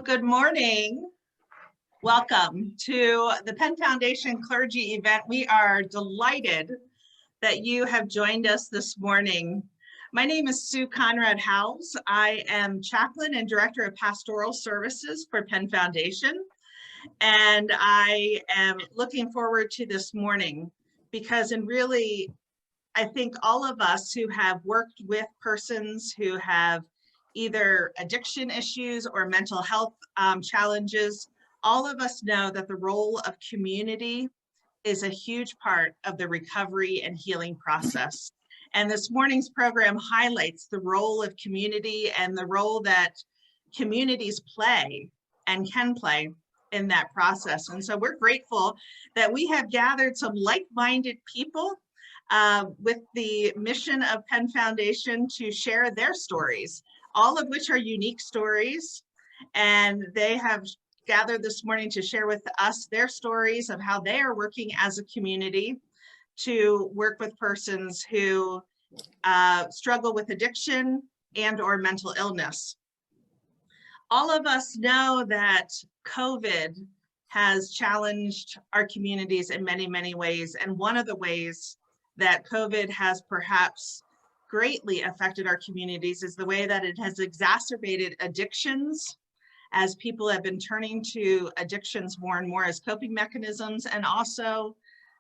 Good morning. Welcome to the Penn Foundation Clergy event. We are delighted that you have joined us this morning. My name is Sue Conrad Howes. I am chaplain and director of pastoral services for Penn Foundation. And I am looking forward to this morning because I think all of us who have worked with persons who have either addiction issues or mental health challenges, all of us know that the role of community is a huge part of the recovery and healing process. And this morning's program highlights the role of community and the role that communities play and can play in that process. And so we're grateful that we have gathered some like-minded people with the mission of Penn Foundation to share their stories, all of which are unique stories. And they have gathered this morning to share with us their stories of how they are working as a community to work with persons who struggle with addiction and or mental illness. All of us know that COVID has challenged our communities in many, many ways. And one of the ways that COVID has perhaps greatly affected our communities is the way that it has exacerbated addictions, as people have been turning to addictions more and more as coping mechanisms, and also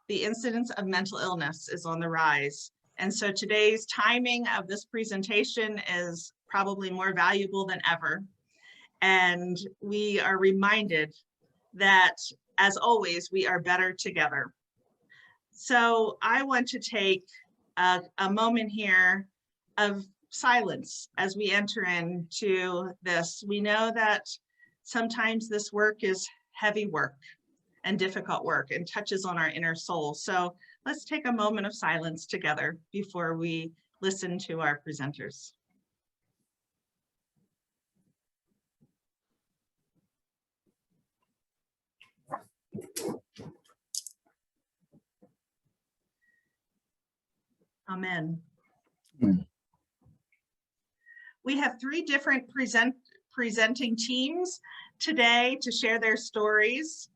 the incidence of mental illness is on the rise. And so today's timing of this presentation is probably more valuable than ever. And we are reminded that, as always, we are better together. So I want to take a moment here of silence as we enter into this. We know that sometimes this work is heavy work and difficult work and touches on our inner soul. So let's take a moment of silence together before we listen to our presenters. Amen. We have three different presenting teams today to share their stories.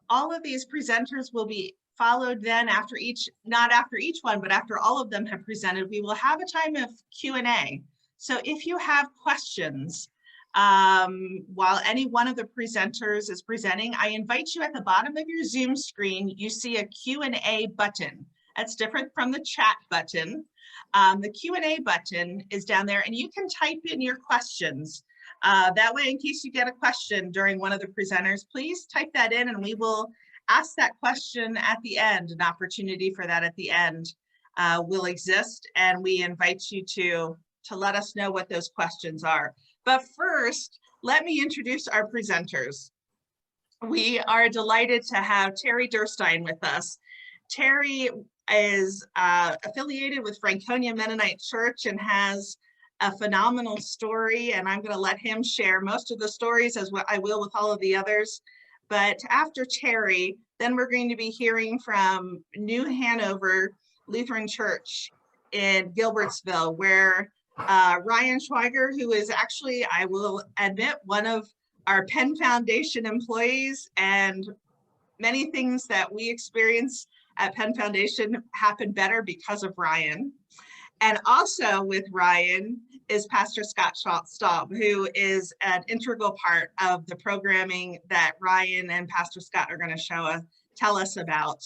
All of these presenters will be followed then after each, not after each one, but after all of them have presented, we will have a time of Q&A. So if you have questions while any one of the presenters is presenting, I invite you at the bottom of your Zoom screen, you see a Q&A button. That's different from the chat button. The Q&A button is down there and you can type in your questions. That way, in case you get a question during one of the presenters, please type that in and we will ask that question at the end. An opportunity for that at the end will exist, and we invite you to let us know what those questions are. But first, let me introduce our presenters. We are delighted to have Terry Durstein with us. Terry is affiliated with Franconia Mennonite Church and has a phenomenal story, and I'm going to let him share most of the stories as I will with all of the others. But after Terry, then we're going to be hearing from New Hanover Lutheran Church in Gilbertsville, where Ryan Schweiger, who is actually, I will admit, one of our Penn Foundation employees, and many things that we experience at Penn Foundation happen better because of Ryan. And also with Ryan is Pastor Scott Staub, who is an integral part of the programming that Ryan and Pastor Scott are going to tell us about.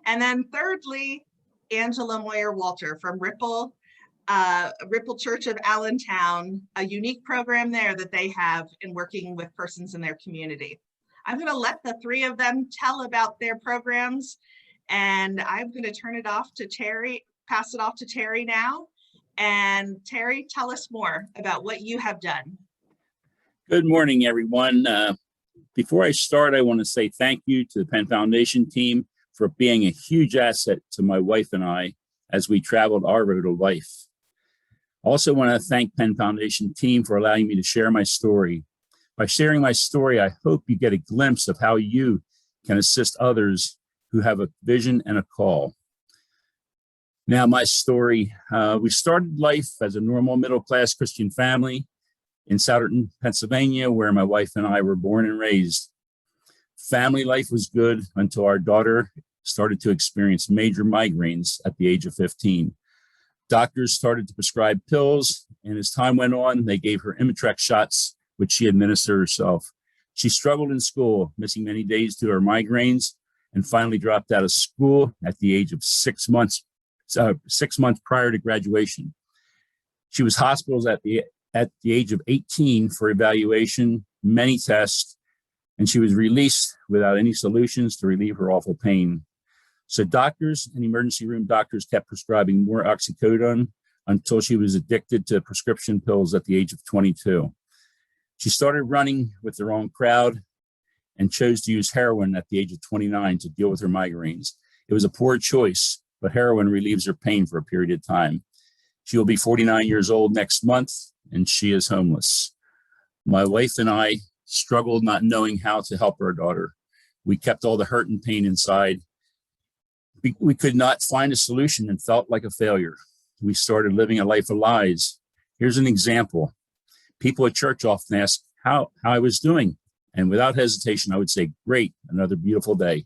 And then thirdly, Angela Moyer Walter from Ripple Church of Allentown, a unique program there that they have in working with persons in their community. I'm going to let the three of them tell about their programs, and I'm going to turn it off to Terry, pass it off to Terry now. And Terry, tell us more about what you have done. Good morning, everyone. Before I start, I want to say thank you to the Penn Foundation team for being a huge asset to my wife and I as we traveled our road of life. I also want to thank Penn Foundation team for allowing me to share my story. By sharing my story, I hope you get a glimpse of how you can assist others who have a vision and a call. Now, my story, we started life as a normal middle-class Christian family. in Souderton, Pennsylvania, where my wife and I were born and raised. Family life was good until our daughter started to experience major migraines at the age of 15. Doctors started to prescribe pills, and as time went on, they gave her Imitrex shots, which she administered herself. She struggled in school, missing many days due to her migraines, and finally dropped out of school at the age of 6 months prior to graduation. She was hospitalized at the age of 18 for evaluation, many tests, and she was released without any solutions to relieve her awful pain. So doctors and emergency room doctors kept prescribing more oxycodone until she was addicted to prescription pills at the age of 22. She started running with the wrong crowd and chose to use heroin at the age of 29 to deal with her migraines. It was a poor choice, but heroin relieves her pain for a period of time. She will be 49 years old next month, and she is homeless. My wife and I struggled not knowing how to help our daughter. We kept all the hurt and pain inside. We could not find a solution and felt like a failure. We started living a life of lies. Here's an example. People at church often ask how I was doing. And without hesitation, I would say, great, another beautiful day.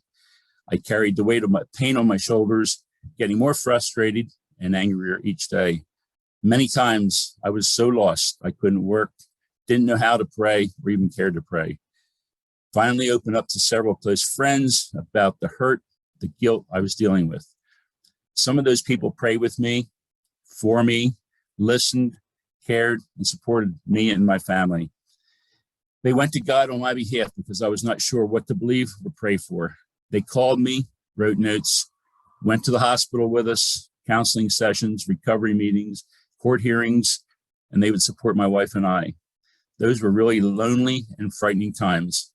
I carried the weight of my pain on my shoulders, getting more frustrated and angrier each day. Many times I was so lost, I couldn't work, didn't know how to pray or even care to pray. Finally opened up to several close friends about the hurt, the guilt I was dealing with. Some of those people prayed with me, for me, listened, cared, and supported me and my family. They went to God on my behalf because I was not sure what to believe or pray for. They called me, wrote notes, went to the hospital with us, counseling sessions, recovery meetings, court hearings, and they would support my wife and I. Those were really lonely and frightening times.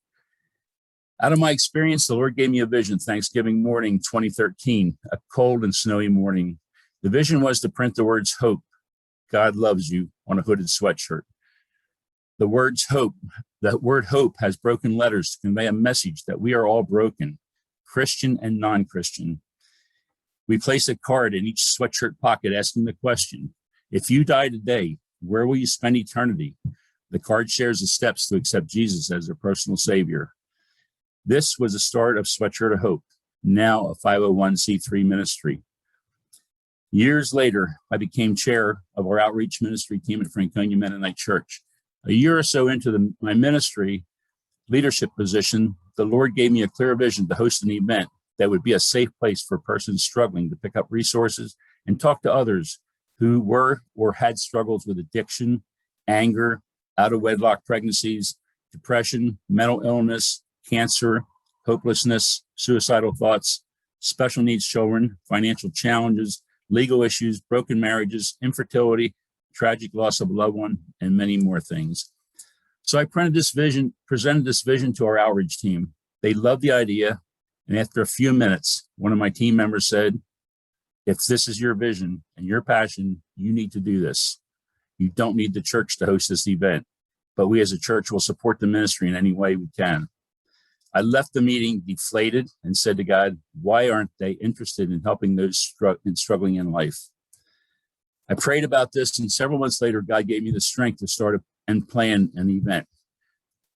Out of my experience, the Lord gave me a vision Thanksgiving morning, 2013, a cold and snowy morning. The vision was to print the words hope, God loves you, on a hooded sweatshirt. The words hope, that word hope has broken letters to convey a message that we are all broken, Christian and non-Christian. We place a card in each sweatshirt pocket asking the question, if you die today, where will you spend eternity? The card shares the steps to accept Jesus as their personal savior. This was the start of Sweatshirt of Hope, now a 501c3 ministry. Years later, I became chair of our outreach ministry team at Franconia Mennonite Church. A year or so into my ministry leadership position, the Lord gave me a clear vision to host an event that would be a safe place for persons struggling to pick up resources and talk to others who were or had struggles with addiction, anger, out-of-wedlock pregnancies, depression, mental illness, cancer, hopelessness, suicidal thoughts, special needs children, financial challenges, legal issues, broken marriages, infertility, tragic loss of a loved one, and many more things. So I presented this vision to our outreach team. They loved the idea, and after a few minutes, one of my team members said, if this is your vision and your passion, you need to do this. You don't need the church to host this event, but we as a church will support the ministry in any way we can. I left the meeting deflated and said to God, why aren't they interested in helping those struggling in life? I prayed about this, and several months later, God gave me the strength to start and plan an event.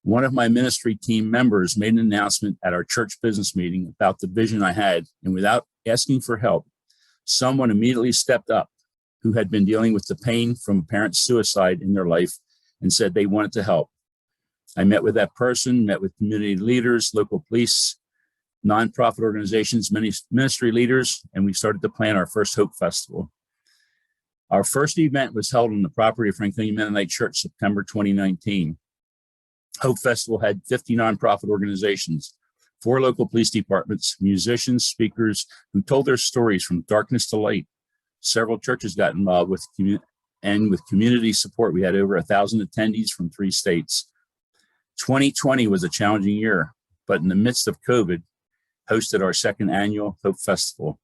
One of my ministry team members made an announcement at our church business meeting about the vision I had, and without asking for help, someone immediately stepped up who had been dealing with the pain from a parent's suicide in their life and said they wanted to help. I met with that person, met with community leaders, local police, nonprofit organizations, many ministry leaders, and we started to plan our first Hope Festival. Our first event was held on the property of Franconia Mennonite Church, September 2019. Hope Festival had 50 nonprofit organizations, 4 local police departments, musicians, speakers who told their stories from darkness to light. Several churches got involved with community support. We had over 1,000 attendees from 3 states. 2020 was a challenging year, but in the midst of COVID, hosted our second annual Hope Festival.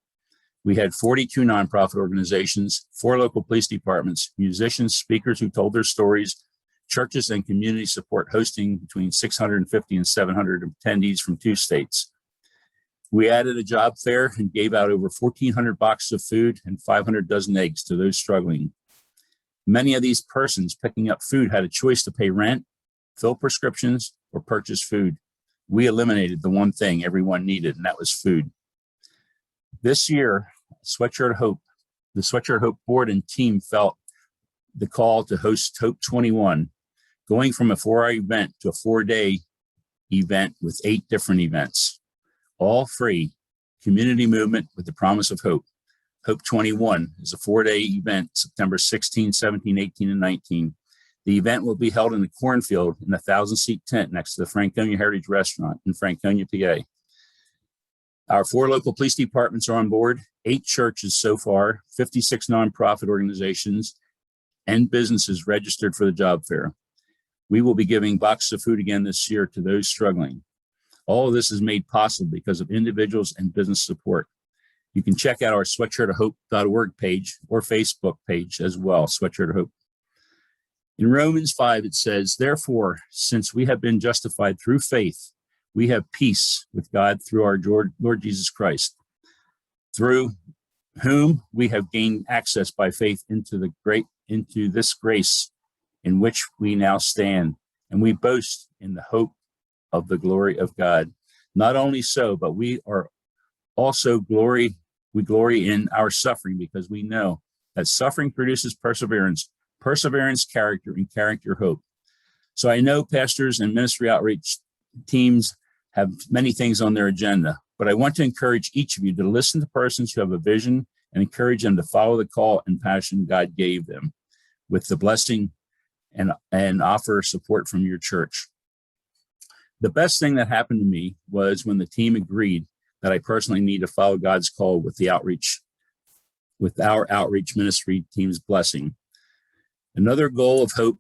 We had 42 nonprofit organizations, 4 local police departments, musicians, speakers who told their stories, churches and community support hosting between 650 and 700 attendees from 2 states. We added a job fair and gave out over 1,400 boxes of food and 500 dozen eggs to those struggling. Many of these persons picking up food had a choice to pay rent, fill prescriptions, or purchase food. We eliminated the one thing everyone needed, and that was food. This year, Sweatshirt Hope, the Sweatshirt Hope board and team felt the call to host Hope 21, going from a 4-hour event to a 4-day event with 8 different events, all free, community movement with the promise of hope. Hope 21 is a 4-day event, September 16, 17, 18, and 19. The event will be held in the cornfield in a 1,000-seat tent next to the Franconia Heritage Restaurant in Franconia, PA. Our 4 local police departments are on board, 8 churches so far, 56 nonprofit organizations, and businesses registered for the job fair. We will be giving boxes of food again this year to those struggling. All of this is made possible because of individuals and business support. You can check out our sweatshirtofhope.org page or Facebook page as well, Sweatshirt of Hope. In Romans 5, it says, therefore, since we have been justified through faith, we have peace with God through our Lord Jesus Christ, through whom we have gained access by faith into this grace in which we now stand, and we boast in the hope of the glory of God. Not only so, but we are also glory in our suffering, because we know that suffering produces perseverance, character, and character hope. So I know pastors and ministry outreach teams have many things on their agenda, but I want to encourage each of you to listen to persons who have a vision and encourage them to follow the call and passion God gave them with the blessing and offer support from your church. The best thing that happened to me was when the team agreed that I personally need to follow God's call with our outreach ministry team's blessing. Another goal Sweatshirt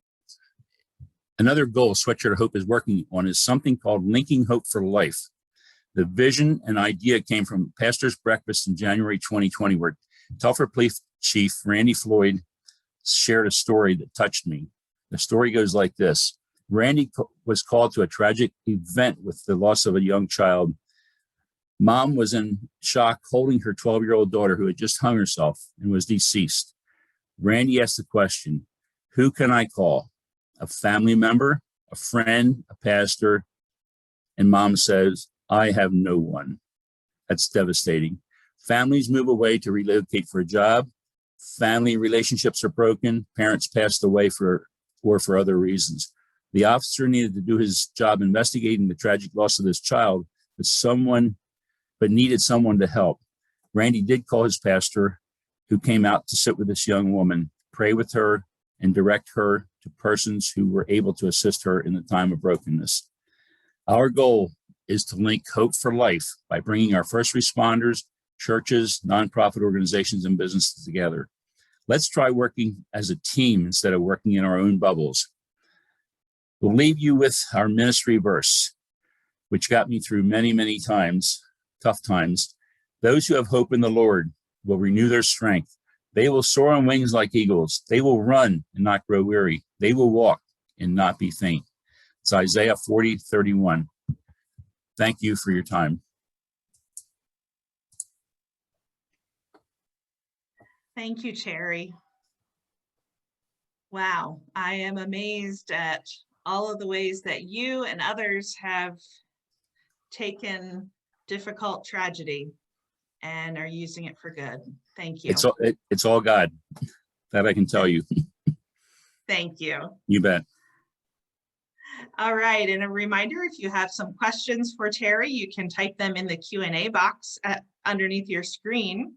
of Hope is working on is something called Linking Hope for Life. The vision and idea came from Pastor's Breakfast in January 2020, where Telford Police Chief Randy Floyd shared a story that touched me. The story goes like this. Randy was called to a tragic event with the loss of a young child. Mom was in shock holding her 12-year-old daughter who had just hung herself and was deceased. Randy asked the question, who can I call? A family member, a friend, a pastor? And Mom says, I have no one. That's devastating. Families move away to relocate for a job. Family relationships are broken. Parents passed away for other reasons. The officer needed to do his job investigating the tragic loss of this child, but needed someone to help. Randy did call his pastor, who came out to sit with this young woman, pray with her, and direct her to persons who were able to assist her in the time of brokenness. Our goal is to link hope for life by bringing our first responders, churches, nonprofit organizations, and businesses together. Let's try working as a team instead of working in our own bubbles. We'll leave you with our ministry verse, which got me through many, many tough times. Those who have hope in the Lord will renew their strength. They will soar on wings like eagles. They will run and not grow weary. They will walk and not be faint. It's Isaiah 40:31. Thank you for your time. Thank you, Terry. Wow, I am amazed at all of the ways that you and others have taken difficult tragedy and are using it for good. Thank you. It's all God. That I can tell you. Thank you. You bet. All right, and a reminder, if you have some questions for Terry, you can type them in the Q&A box underneath your screen.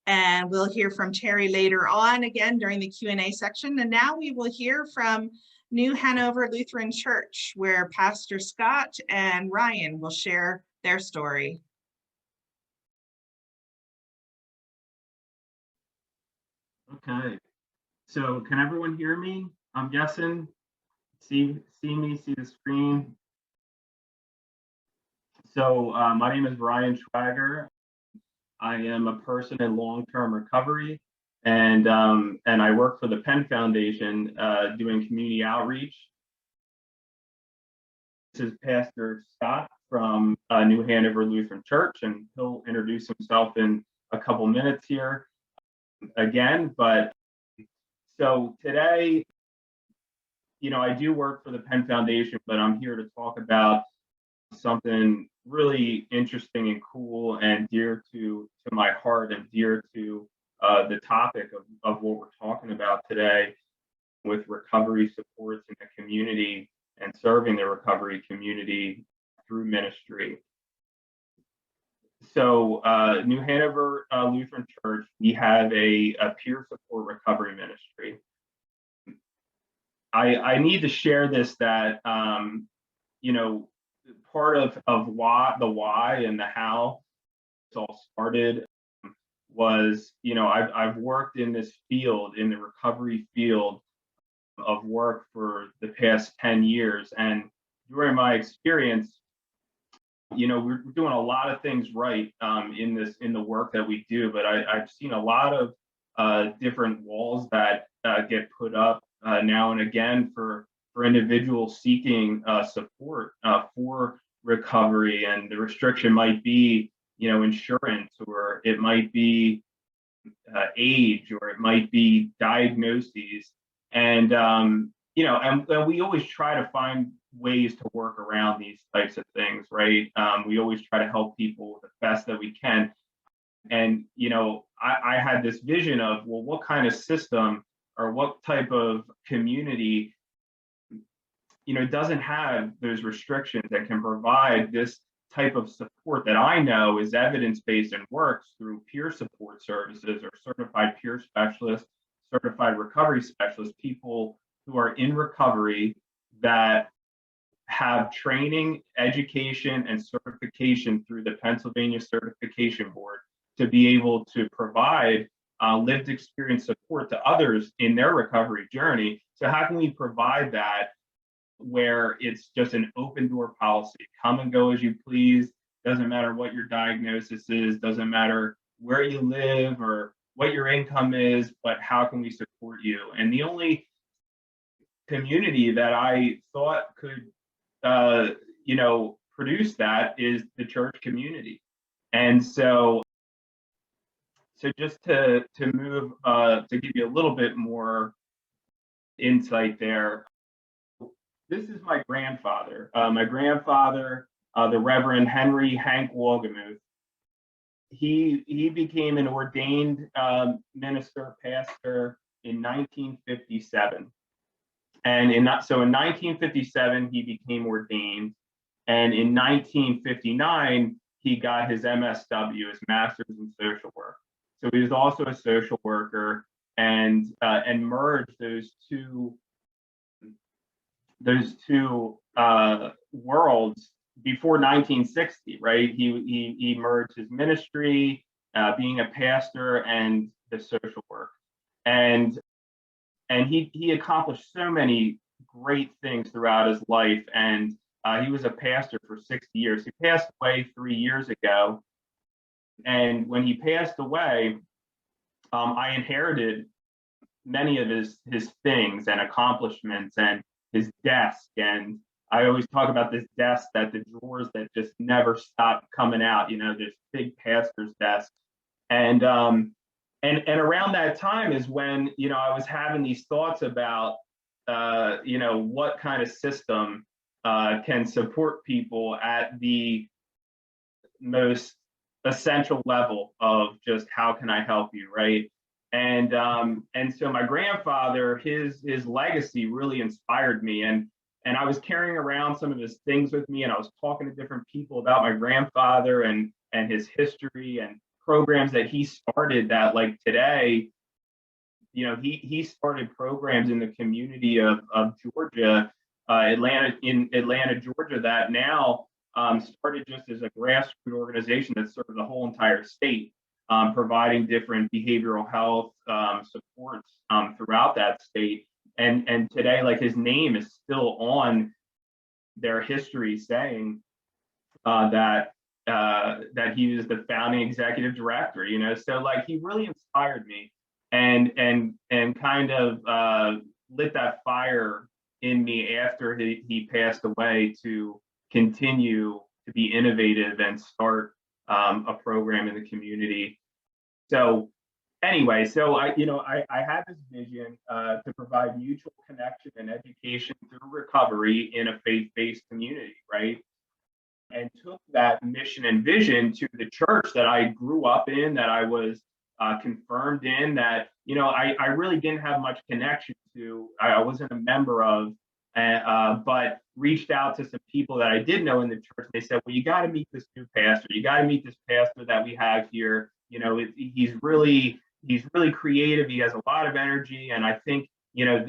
And we'll hear from Terry later on again during the Q&A section. And now we will hear from New Hanover Lutheran Church, where Pastor Scott and Ryan will share their story. Okay, so can everyone hear me? I'm guessing, see me, see the screen. So my name is Ryan Schwager. I am a person in long-term recovery, and I work for the Penn Foundation doing community outreach. This is Pastor Scott from New Hanover Lutheran Church, and he'll introduce himself in a couple minutes here again, but So today, I do work for the Penn Foundation, but I'm here to talk about something really interesting and cool and dear to my heart and dear to the topic of what we're talking about today with recovery supports in the community and serving the recovery community through ministry. So New Hanover Lutheran Church, we have a peer support recovery ministry. I need to share this that, part of why and the how it's all started was, I've worked in this field, in the recovery field of work for the past 10 years. And during my experience, we're doing a lot of things right in the work that we do, but I've seen a lot of different walls that get put up now and again for individuals seeking support for recovery. And the restriction might be, insurance, or it might be age, or it might be diagnoses. And, and we always try to find ways to work around these types of things, right? We always try to help people the best that we can. And, I had this vision of, well, what kind of system or what type of community, doesn't have those restrictions that can provide this type of support that I know is evidence-based and works through peer support services or certified peer specialists, certified recovery specialists, people who are in recovery that have training, education, and certification through the Pennsylvania Certification Board to be able to provide lived experience support to others in their recovery journey. So how can we provide that where it's just an open door policy? Come and go as you please. Doesn't matter what your diagnosis is, doesn't matter where you live or what your income is, but how can we support you? And the only community that I thought could produce that is the church community. And so just to move to give you a little bit more insight there, this is my grandfather. The Reverend Henry Hank Wohlgemuth. He became an ordained minister, pastor in 1957. And in 1957, he became ordained. And in 1959, he got his MSW, his Master's in Social Work. So he was also a social worker, and merged those two worlds before 1960, right? He merged his ministry, being a pastor, and the social work. And he accomplished so many great things throughout his life. And he was a pastor for 60 years. He passed away 3 years ago. And when he passed away, I inherited many of his things and accomplishments and his desk. And I always talk about this desk, that the drawers that just never stop coming out, this big pastor's desk. And around that time is when, I was having these thoughts about, what kind of system can support people at the most essential level of just how can I help you, right? And so my grandfather, his legacy really inspired me, and I was carrying around some of his things with me, and I was talking to different people about my grandfather and his history and programs that he started that, like today, he started programs in the community of Georgia, in Atlanta, Georgia, that now started just as a grassroots organization that served the whole entire state, providing different behavioral health supports throughout that state. And today, like, his name is still on their history, saying that he was the founding executive director. So like, he really inspired me and kind of lit that fire in me after he passed away to continue to be innovative and start a program in the community. So anyway, so I had this vision to provide mutual connection and education through recovery in a faith-based community, right? And took that mission and vision to the church that I grew up in, that I was confirmed in, that I really didn't have much connection to. I wasn't a member of, but reached out to some people that I did know in the church. They said, "Well, you got to meet this new pastor. You got to meet this pastor that we have here. He's really creative. He has a lot of energy, and I think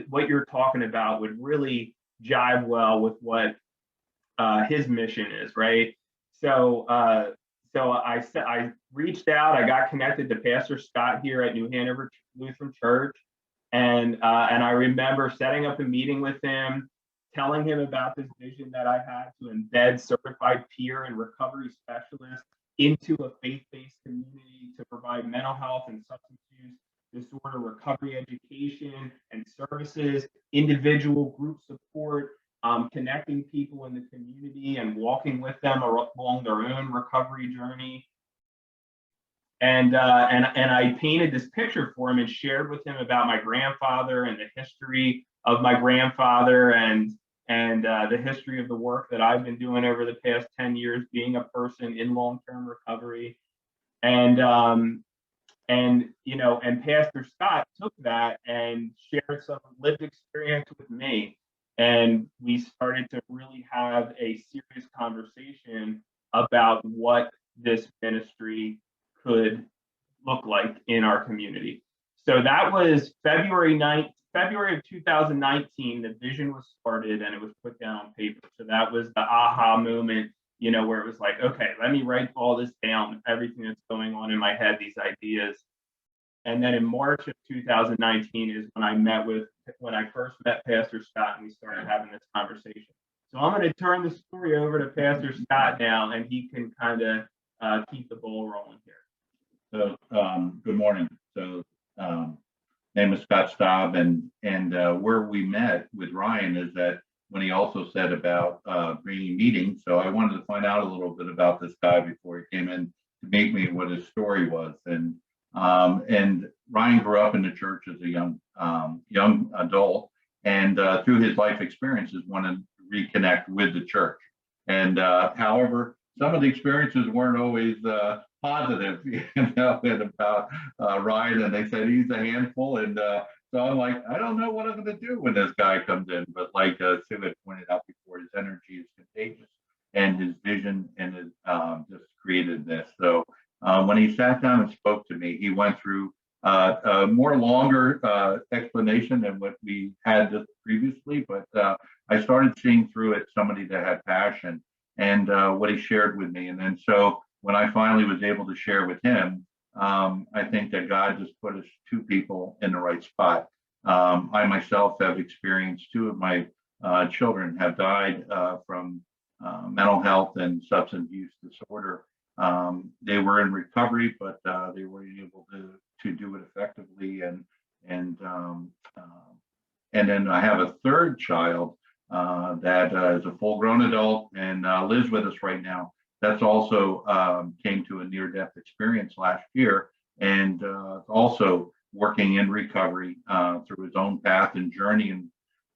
what you're talking about would really jive well with what his mission is, right?" So I reached out. I got connected to Pastor Scott here at New Hanover Lutheran Church, and I remember setting up a meeting with him, telling him about this vision that I had to embed certified peer and recovery specialists into a faith-based community to provide mental health and substance use disorder recovery education and services, individual group support, connecting people in the community and walking with them along their own recovery journey. And I painted this picture for him and shared with him about my grandfather and the history of my grandfather and the history of the work that I've been doing over the past 10 years, being a person in long-term recovery. And Pastor Scott took that and shared some lived experience with me. And we started to really have a serious conversation about what this ministry could look like in our community. So that was February of 2019, the vision was started and it was put down on paper. So that was the aha moment, where it was like, okay, let me write all this down, everything that's going on in my head, these ideas. And then in March of 2019 is when I first met Pastor Scott and we started having this conversation. So I'm going to turn the story over to Pastor Scott now, and he can kind of keep the ball rolling here. So good morning. So name is Scott Staub, and where we met with Ryan is that when he also said about bringing meetings. So I wanted to find out a little bit about this guy before he came in to meet me, what his story was. And Ryan grew up in the church as a young adult, and through his life experiences wanted to reconnect with the church. And however, some of the experiences weren't always positive, and about Ryan, and they said he's a handful. And so I'm like, I don't know what I'm going to do when this guy comes in. But like Sue had pointed out before, his energy is contagious, and his vision and his just created this. So when he sat down and spoke to me, he went through a more longer explanation than what we had just previously. But I started seeing through it somebody that had passion, and what he shared with me. And then so when I finally was able to share with him, I think that God just put us two people in the right spot. I myself have experienced, two of my children have died from mental health and substance use disorder. They were in recovery, but they weren't able to do it effectively. And then I have a third child that is a full-grown adult and lives with us right now. That's also came to a near-death experience last year, and also working in recovery through his own path and journey.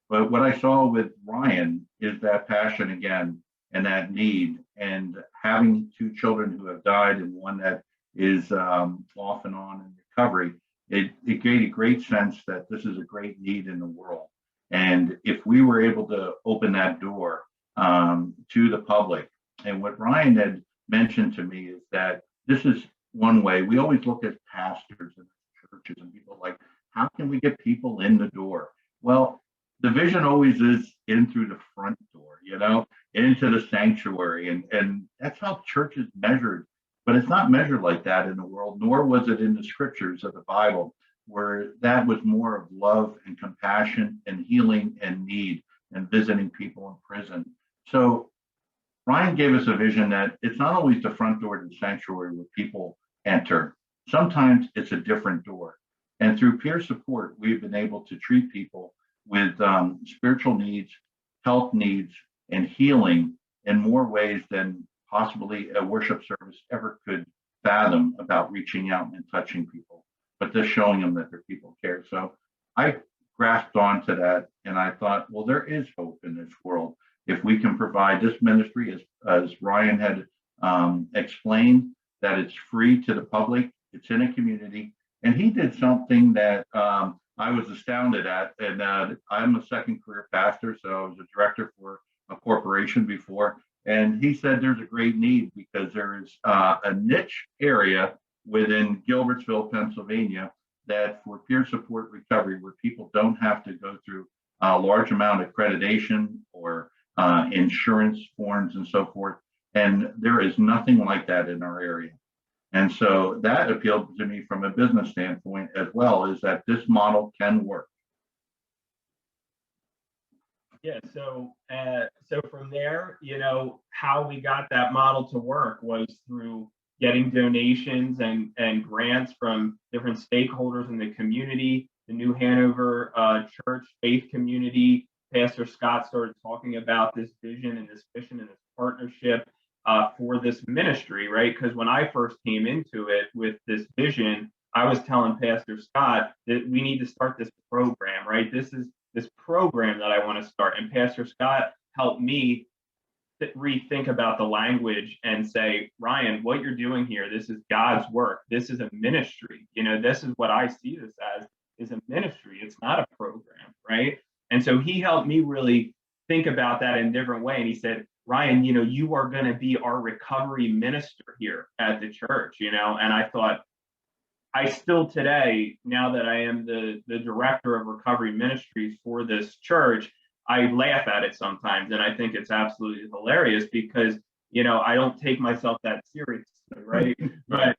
But what I saw with Ryan is that passion again, and that need, and having two children who have died and one that is off and on in recovery, it gave a great sense that this is a great need in the world. And if we were able to open that door to the public, and what Ryan had mentioned to me is that this is one way. We always look at pastors and churches and people like, how can we get people in the door? Well, the vision always is in through the front door, into the sanctuary. And that's how church is measured. But it's not measured like that in the world, nor was it in the scriptures of the Bible, where that was more of love and compassion and healing and need and visiting people in prison. So Ryan gave us a vision that it's not always the front door to the sanctuary where people enter. Sometimes it's a different door. And through peer support, we've been able to treat people with spiritual needs, health needs, and healing in more ways than possibly a worship service ever could fathom about reaching out and touching people. but just showing them that their people care. So I grasped onto that, and I thought, well, there is hope in this world if we can provide this ministry, as Ryan had explained, that it's free to the public, it's in a community. And he did something that I was astounded at. And I'm a second career pastor, so I was a director for a corporation before. And he said there's a great need because there is a niche area within Gilbertsville, Pennsylvania, that for peer support recovery, where people don't have to go through a large amount of accreditation or insurance forms and so forth. And there is nothing like that in our area. And so that appealed to me from a business standpoint as well, is that this model can work. Yeah, so from there, how we got that model to work was through getting donations and grants from different stakeholders in the community. The New Hanover Church faith community, Pastor Scott started talking about this vision and this mission and this partnership for this ministry, right? Because when I first came into it with this vision, I was telling Pastor Scott that we need to start this program, right? This is this program that I want to start. And Pastor Scott helped me rethink about the language and say, Ryan, what you're doing here, this is God's work. This is a ministry. This is what I see this as, is a ministry. It's not a program, right? And so he helped me really think about that in a different way. And he said, Ryan, you are going to be our recovery minister here at the church, and I thought, I still today, now that I am the director of recovery ministries for this church, I laugh at it sometimes. And I think it's absolutely hilarious because, I don't take myself that seriously, right? But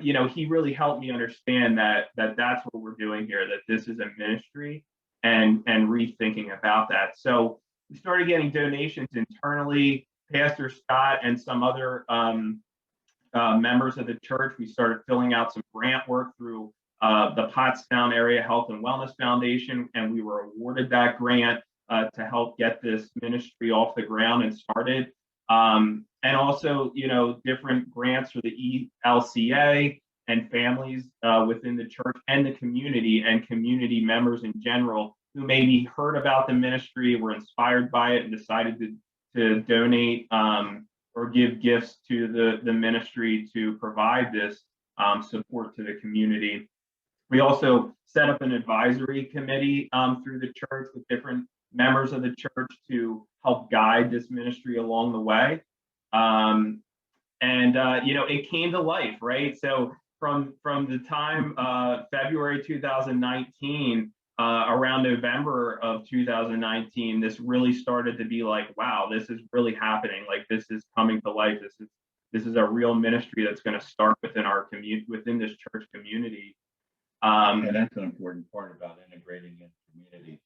he really helped me understand that that's what we're doing here, that this is a ministry and rethinking about that. So we started getting donations internally. Pastor Scott and some other members of the church, we started filling out some grant work through the Pottstown Area Health and Wellness Foundation, and we were awarded that grant to help get this ministry off the ground and started. And also, different grants for the ELCA and families within the church and the community and community members in general who maybe heard about the ministry, were inspired by it, and decided to donate or give gifts to the ministry to provide this support to the community. We also set up an advisory committee through the church with different members of the church to help guide this ministry along the way. It came to life, right? So from the time February 2019, around November of 2019, this really started to be like, wow, this is really happening. Like, this is coming to life. This is a real ministry that's going to start within our community, within this church community. And that's an important part about integrating in community,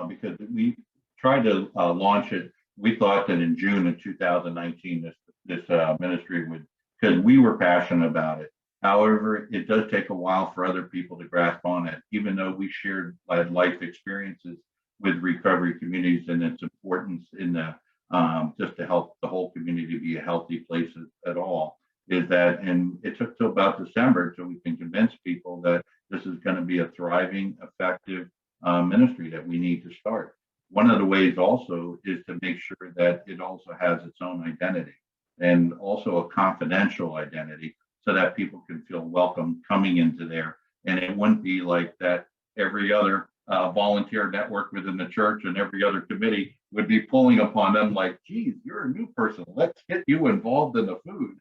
because we tried to launch it. We thought that in June of 2019, this ministry would, because we were passionate about it. However, it does take a while for other people to grasp on it, even though we shared life experiences with recovery communities and its importance in the just to help the whole community be a healthy place at all. Is that, and it took till about December till we can convince people that this is going to be a thriving, effective ministry that we need to start. One of the ways also is to make sure that it also has its own identity and also a confidential identity, so that people can feel welcome coming into there. And it wouldn't be like that every other volunteer network within the church and every other committee would be pulling upon them like, geez, you're a new person, let's get you involved in the food.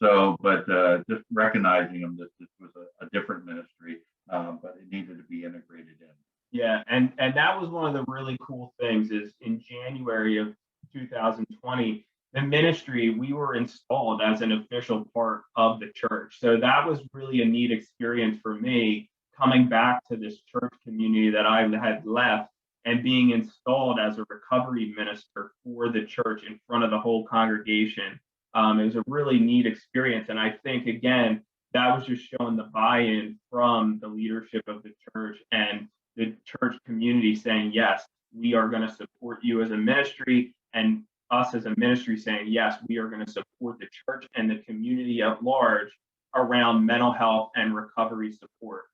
So, but just recognizing them that this was a different ministry, but it needed to be integrated in. Yeah, and that was one of the really cool things is in January of 2020, the ministry, we were installed as an official part of the church. So that was really a neat experience for me, coming back to this church community that I had left and being installed as a recovery minister for the church in front of the whole congregation. It was a really neat experience. And I think, again, that was just showing the buy-in from the leadership of the church and the church community saying, yes, we are going to support you as a ministry, and us as a ministry saying, yes, we are going to support the church and the community at large around mental health and recovery support.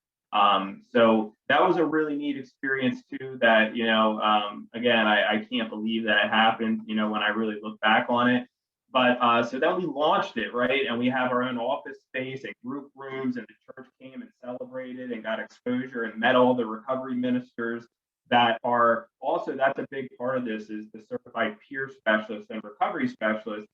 So that was a really neat experience too, that, again, I can't believe that it happened, when I really look back on it. But so then we launched it, right? And we have our own office space and group rooms, and the church came and celebrated and got exposure and met all the recovery ministers that are also, that's a big part of this, is the certified peer specialists and recovery specialists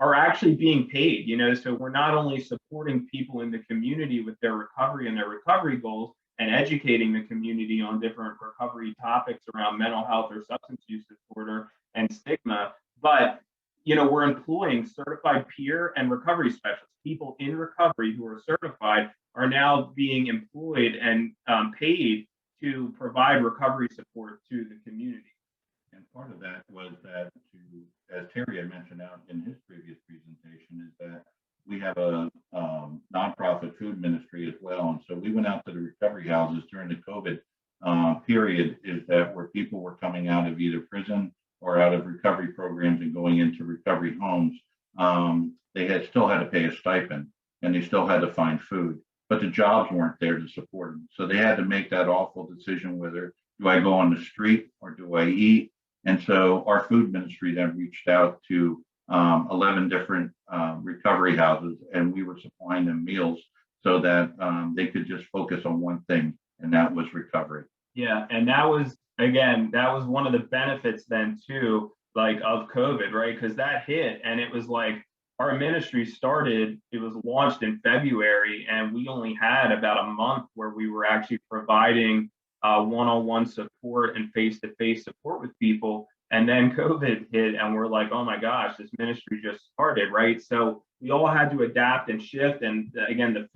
are actually being paid, so we're not only supporting people in the community with their recovery and their recovery goals and educating the community on different recovery topics around mental health or substance use disorder and stigma, but we're employing certified peer and recovery specialists. People in recovery who are certified are now being employed and paid to provide recovery support to the community. And part of that was that, as Terry had mentioned out in his previous presentation, is that we have a nonprofit food ministry as well. And so we went out to the recovery houses during the COVID period, is that where people were coming out of either prison or out of recovery programs and going into recovery homes, they still had to pay a stipend, and they still had to find food, but the jobs weren't there to support them. So they had to make that awful decision, whether do I go on the street or do I eat? And so our food ministry then reached out to 11 different recovery houses, and we were supplying them meals so that they could just focus on one thing, and that was recovery. Yeah, and that was one of the benefits then too, like, of COVID, right? Because that hit, and it was like our ministry started, it was launched in February, and we only had about a month where we were actually providing one-on-one support and face-to-face support with people. And then COVID hit, and we're like, oh my gosh, this ministry just started, right? So we all had to adapt and shift. And again,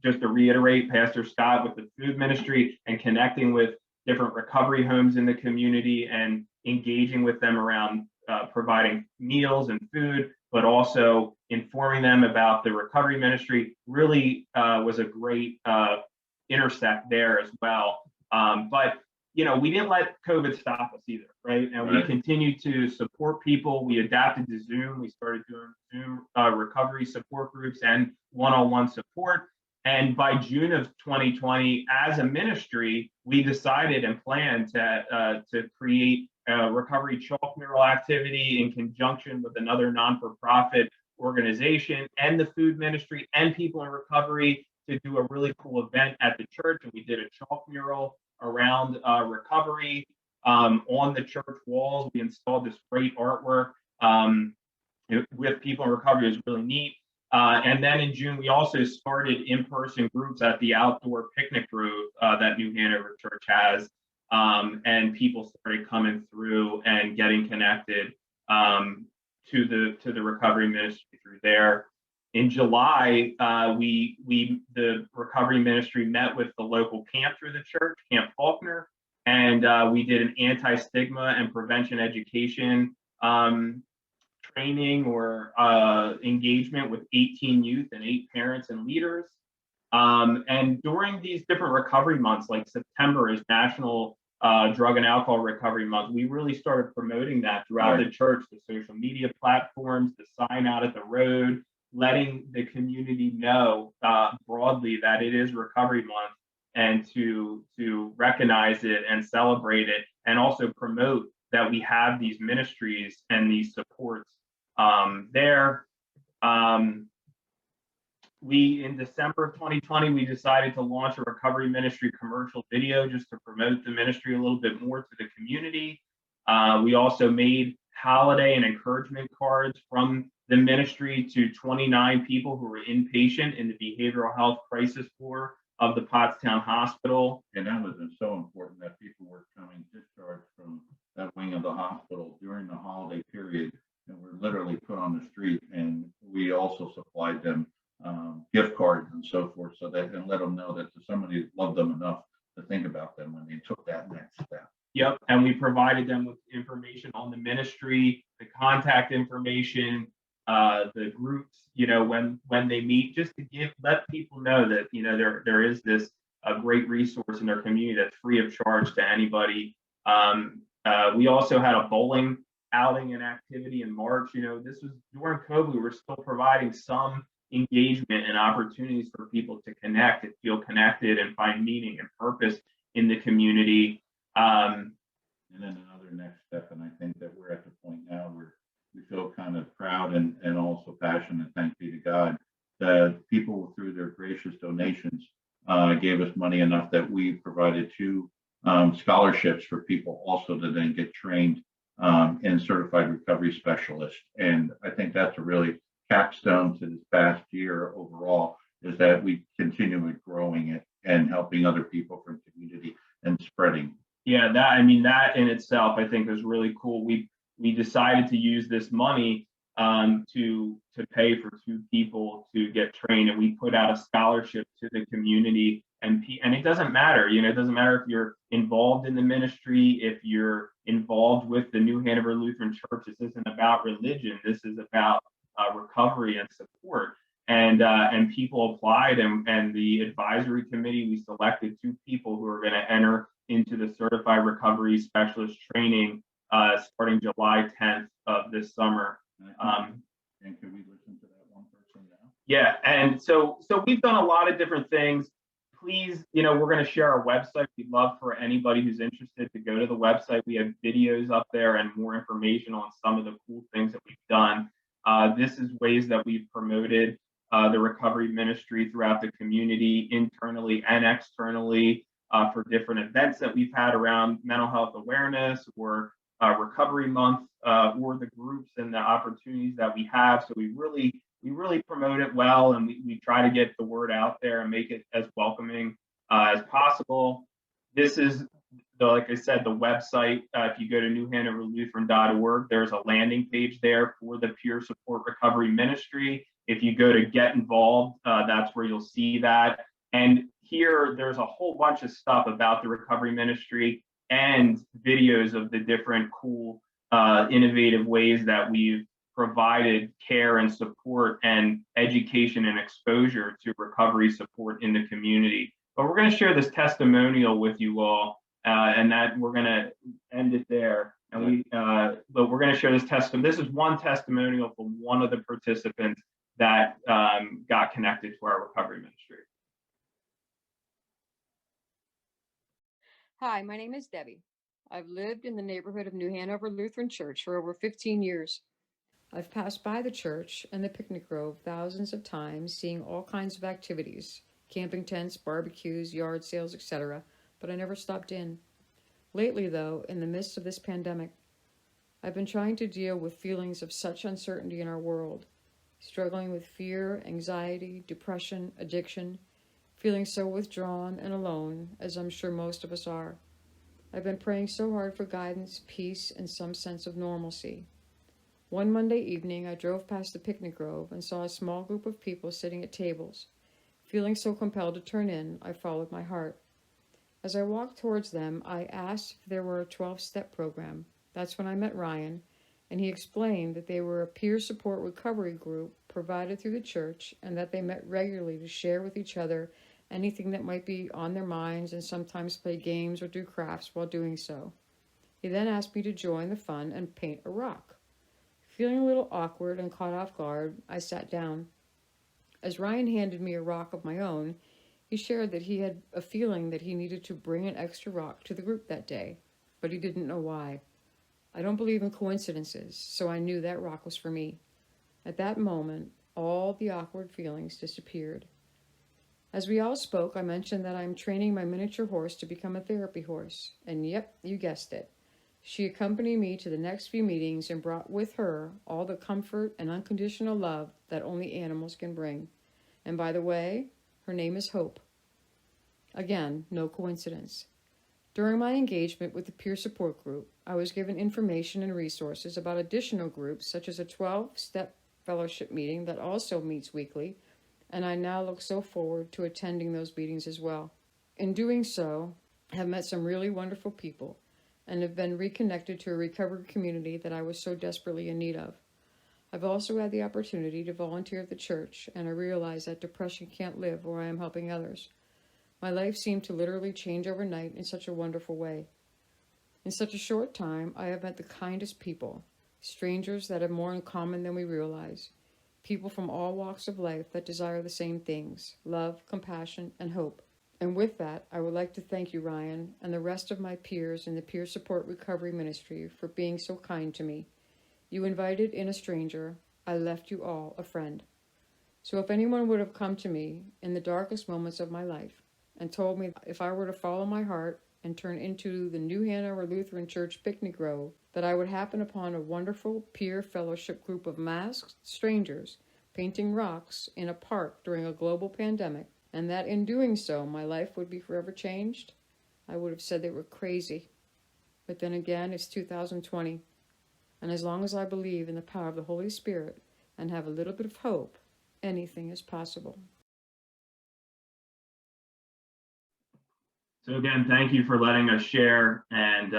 just to reiterate, Pastor Scott with the food ministry and connecting with different recovery homes in the community and engaging with them around providing meals and food, but also informing them about the recovery ministry really was a great intersect there as well. But we didn't let COVID stop us either, right? And we continued to support people. We adapted to Zoom. We started doing Zoom recovery support groups and one-on-one support. And by June of 2020, as a ministry, we decided and planned to create a recovery chalk mural activity in conjunction with another non-for-profit organization and the food ministry and people in recovery to do a really cool event at the church. And we did a chalk mural around recovery on the church walls. We installed this great artwork with people in recovery. It was really neat. And then in June, we also started in-person groups at the outdoor picnic grove that New Hanover Church has. And people started coming through and getting connected to the recovery ministry through there. In July, the recovery ministry met with the local camp through the church, Camp Faulkner, and we did an anti-stigma and prevention education training or engagement with 18 youth and 8 parents and leaders. And during these different recovery months, like September is National Drug and Alcohol Recovery Month, we really started promoting that throughout the church, the social media platforms, the sign out at the road, letting the community know broadly that it is Recovery Month, and to recognize it and celebrate it, and also promote that we have these ministries and these supports there. In December of 2020, we decided to launch a recovery ministry commercial video just to promote the ministry a little bit more to the community. We also made holiday and encouragement cards from the ministry to 29 people who were inpatient in the behavioral health crisis floor of the Pottstown Hospital. And that was so important that people were coming discharged from that wing of the hospital during the holiday period and were literally put on the street. And we also supplied them gift cards and so forth, so that, and let them know that somebody loved them enough to think about them when they took that next step. Yep, and we provided them with information on the ministry, the contact information, the groups, when they meet, just to let people know that there is this great resource in their community that's free of charge to anybody. We also had a bowling outing and activity in March. This was during COVID. We were still providing some engagement and opportunities for people to connect and feel connected and find meaning and purpose in the community. And then another next step, and I think that we're at the point now where we feel kind of proud and also passionate, thank be to God, that people through their gracious donations gave us money enough that we provided 2 scholarships for people also to then get trained in certified recovery specialists. And I think that's a really capstone to this past year overall, is that we continue growing it and helping other people from community and spreading. Yeah, that in itself, I think is really cool. We decided to use this money to pay for 2 people to get trained, and we put out a scholarship to the community. And it doesn't matter, it doesn't matter if you're involved in the ministry, if you're involved with the New Hanover Lutheran Church. This isn't about religion. This is about recovery and support. And people applied, and the advisory committee, we selected 2 people who are going to enter into the certified recovery specialist training starting July 10th of this summer. And can we listen to that one person now? Yeah, and so we've done a lot of different things. Please, we're going to share our website. We'd love for anybody who's interested to go to the website. We have videos up there and more information on some of the cool things that we've done. This is ways that we've promoted the recovery ministry throughout the community, internally and externally, for different events that we've had around mental health awareness or Recovery Month, or the groups and the opportunities that we have. So we really promote it well, and we try to get the word out there and make it as welcoming as possible. This is like I said, the website. If you go to newhanoverlutheran.org, there's a landing page there for the Peer Support Recovery Ministry. If you go to Get Involved, that's where you'll see that. And here, there's a whole bunch of stuff about the recovery ministry and videos of the different cool, innovative ways that we've provided care and support and education and exposure to recovery support in the community. But we're going to share this testimonial with you all, and that we're going to end it there. And but we're going to share this testimony. This is one testimonial from one of the participants that got connected to our recovery ministry. Hi, my name is Debbie. I've lived in the neighborhood of New Hanover Lutheran Church for over 15 years. I've passed by the church and the picnic grove thousands of times, seeing all kinds of activities, camping tents, barbecues, yard sales, etc., but I never stopped in. Lately, though, in the midst of this pandemic, I've been trying to deal with feelings of such uncertainty in our world, struggling with fear, anxiety, depression, addiction, feeling so withdrawn and alone, as I'm sure most of us are. I've been praying so hard for guidance, peace, and some sense of normalcy. One Monday evening, I drove past the picnic grove and saw a small group of people sitting at tables. Feeling so compelled to turn in, I followed my heart. As I walked towards them, I asked if there were a 12-step program. That's when I met Ryan, and he explained that they were a peer support recovery group provided through the church, and that they met regularly to share with each other anything that might be on their minds, and sometimes play games or do crafts while doing so. He then asked me to join the fun and paint a rock. Feeling a little awkward and caught off guard, I sat down. As Ryan handed me a rock of my own, he shared that he had a feeling that he needed to bring an extra rock to the group that day, but he didn't know why. I don't believe in coincidences, so I knew that rock was for me. At that moment, all the awkward feelings disappeared. As we all spoke, I mentioned that I'm training my miniature horse to become a therapy horse. And yep, you guessed it. She accompanied me to the next few meetings and brought with her all the comfort and unconditional love that only animals can bring. And by the way, her name is Hope. Again, no coincidence. During my engagement with the peer support group, I was given information and resources about additional groups, such as a 12-step fellowship meeting that also meets weekly, and I now look so forward to attending those meetings as well. In doing so, I have met some really wonderful people and have been reconnected to a recovery community that I was so desperately in need of. I've also had the opportunity to volunteer at the church, and I realize that depression can't live where I am helping others. My life seemed to literally change overnight in such a wonderful way. In such a short time, I have met the kindest people, strangers that have more in common than we realize. people from all walks of life that desire the same things: love, compassion, and hope. And with that, I would like to thank you, Ryan, and the rest of my peers in the Peer Support Recovery Ministry for being so kind to me. You invited in a stranger. I left you all a friend. So if anyone would have come to me in the darkest moments of my life and told me if I were to follow my heart and turn into the New Hanover Lutheran Church picnic grove, that I would happen upon a wonderful peer fellowship group of masked strangers painting rocks in a park during a global pandemic, and that in doing so my life would be forever changed, I would have said they were crazy. But then again, it's 2020, and as long as I believe in the power of the Holy Spirit and have a little bit of hope, anything is possible. So again, thank you for letting us share, and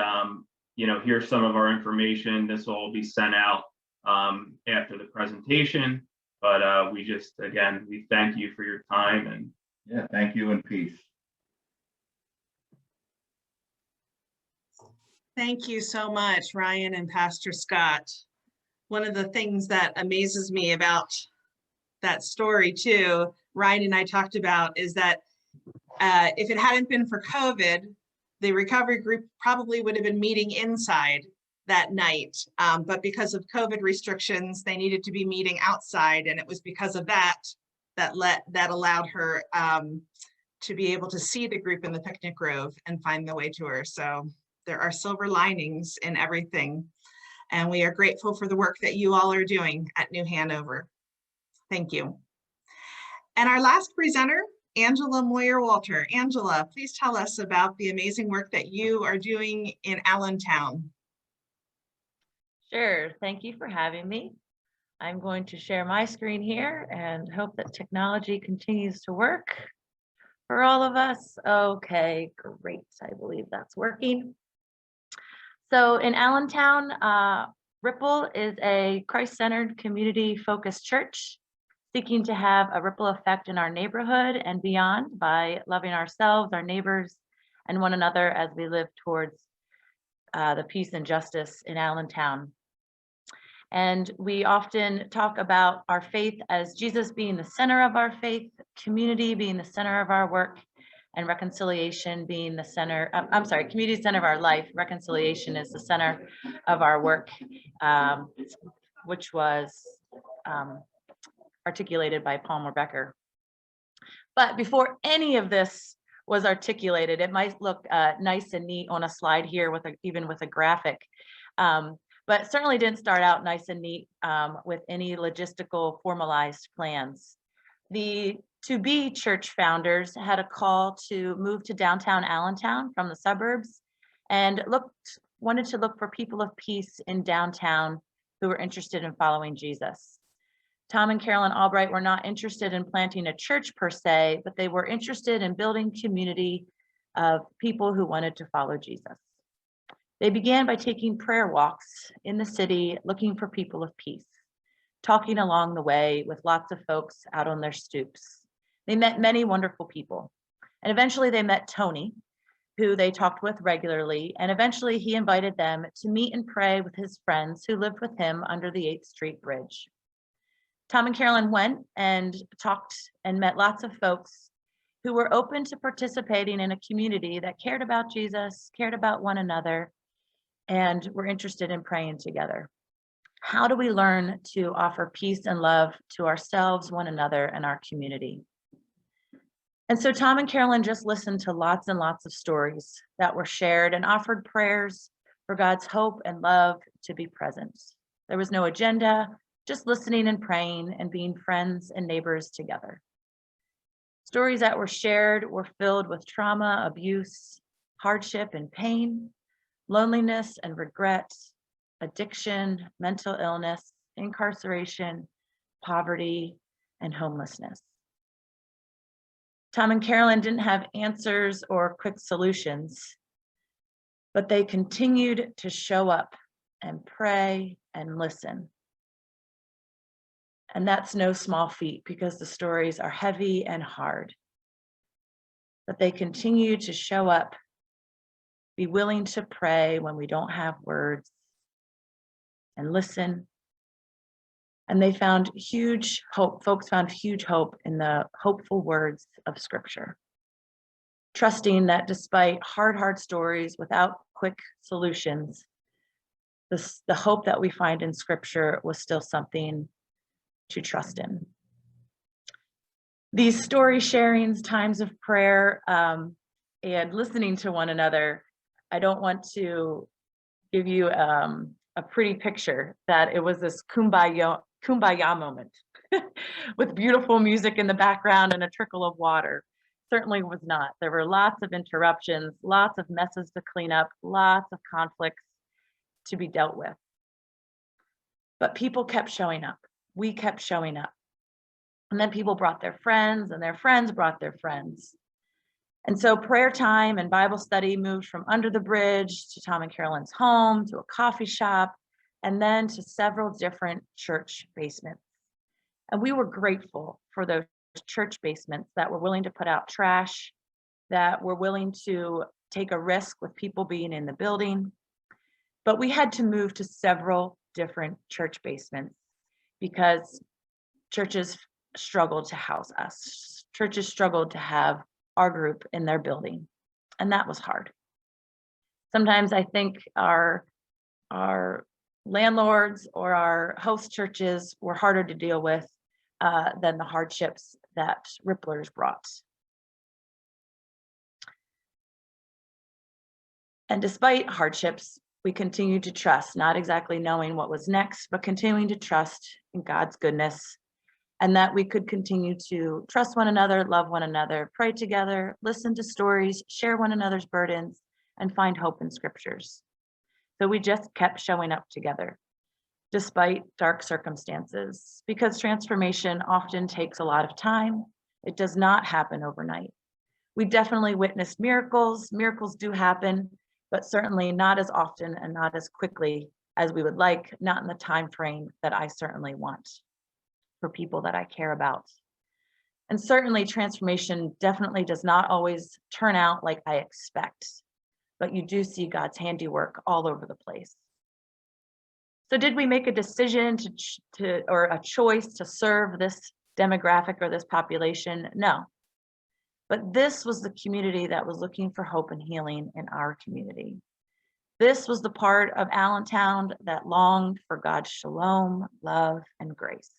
here's some of our information. This will all be sent out after the presentation, but we thank you for your time. And Yeah, thank you and peace. Thank you so much, Ryan and Pastor Scott. One of the things that amazes me about that story too, Ryan and I talked about, is that if it hadn't been for COVID, the recovery group probably would have been meeting inside that night. But because of COVID restrictions, they needed to be meeting outside. And it was because of that allowed her to be able to see the group in the picnic grove and find the way to her. So there are silver linings in everything. And we are grateful for the work that you all are doing at New Hanover. Thank you. And our last presenter, Angela Moyer-Walter. Angela, please tell us about the amazing work that you are doing in Allentown. Sure, thank you for having me. I'm going to share my screen here and hope that technology continues to work for all of us. Okay, great, I believe that's working. So in Allentown, Ripple is a Christ-centered, community-focused church seeking to have a ripple effect in our neighborhood and beyond by loving ourselves, our neighbors, and one another as we live towards the peace and justice in Allentown. And we often talk about our faith as Jesus being the center of our faith, community being the center of our work, and reconciliation being the center, community center of our life. Reconciliation is the center of our work, which was articulated by Palmer Becker. But before any of this was articulated, it might look nice and neat on a slide here even with a graphic, but certainly didn't start out nice and neat with any logistical formalized plans. The to-be church founders had a call to move to downtown Allentown from the suburbs and wanted to look for people of peace in downtown who were interested in following Jesus. Tom and Carolyn Albright were not interested in planting a church per se, but they were interested in building community of people who wanted to follow Jesus. They began by taking prayer walks in the city, looking for people of peace, talking along the way with lots of folks out on their stoops. They met many wonderful people, and eventually they met Tony, who they talked with regularly, and eventually he invited them to meet and pray with his friends who lived with him under the 8th Street Bridge. Tom and Carolyn went and talked and met lots of folks who were open to participating in a community that cared about Jesus, cared about one another, and were interested in praying together. How do we learn to offer peace and love to ourselves, one another, and our community? And so Tom and Carolyn just listened to lots and lots of stories that were shared and offered prayers for God's hope and love to be present. There was no agenda, just listening and praying and being friends and neighbors together. Stories that were shared were filled with trauma, abuse, hardship and pain, loneliness and regret, addiction, mental illness, incarceration, poverty, and homelessness. Tom and Carolyn didn't have answers or quick solutions, but they continued to show up and pray and listen. And that's no small feat because the stories are heavy and hard. But they continue to show up, be willing to pray when we don't have words, and listen, And they found huge hope. Folks found huge hope in the hopeful words of Scripture, trusting that despite hard stories without quick solutions, the hope that we find in Scripture was still something to trust in. These story sharings, times of prayer, and listening to one another, I don't want to give you a pretty picture that it was this kumbaya moment with beautiful music in the background and a trickle of water. Certainly was not. There were lots of interruptions, lots of messes to clean up, lots of conflicts to be dealt with. But people kept showing up. We kept showing up. And then people brought their friends, and their friends brought their friends. And so prayer time and Bible study moved from under the bridge to Tom and Carolyn's home, to a coffee shop, and then to several different church basements. And we were grateful for those church basements that were willing to put out trash, that were willing to take a risk with people being in the building. But we had to move to several different church basements because churches struggled to house us. Churches struggled to have our group in their building, and that was hard. Sometimes I think our landlords or our host churches were harder to deal with than the hardships that Ripplers brought. And despite hardships, we continued to trust, not exactly knowing what was next, but continuing to trust in God's goodness, and that we could continue to trust one another, love one another, pray together, listen to stories, share one another's burdens, and find hope in Scriptures. So we just kept showing up together, despite dark circumstances, because transformation often takes a lot of time. It does not happen overnight. We definitely witnessed miracles. Miracles do happen, but certainly not as often and not as quickly as we would like, not in the time frame that I certainly want for people that I care about. And certainly transformation definitely does not always turn out like I expect, but you do see God's handiwork all over the place. So did we make a decision or a choice to serve this demographic or this population? No. But this was the community that was looking for hope and healing in our community. This was the part of Allentown that longed for God's shalom, love, and grace.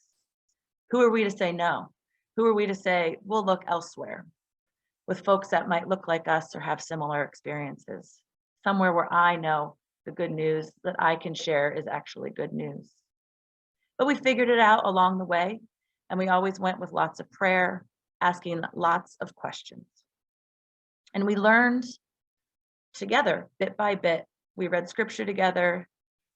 Who are we to say no? Who are we to say, we'll look elsewhere with folks that might look like us or have similar experiences? Somewhere where I know the good news that I can share is actually good news. But we figured it out along the way, and we always went with lots of prayer, asking lots of questions. And we learned together, bit by bit. We read Scripture together,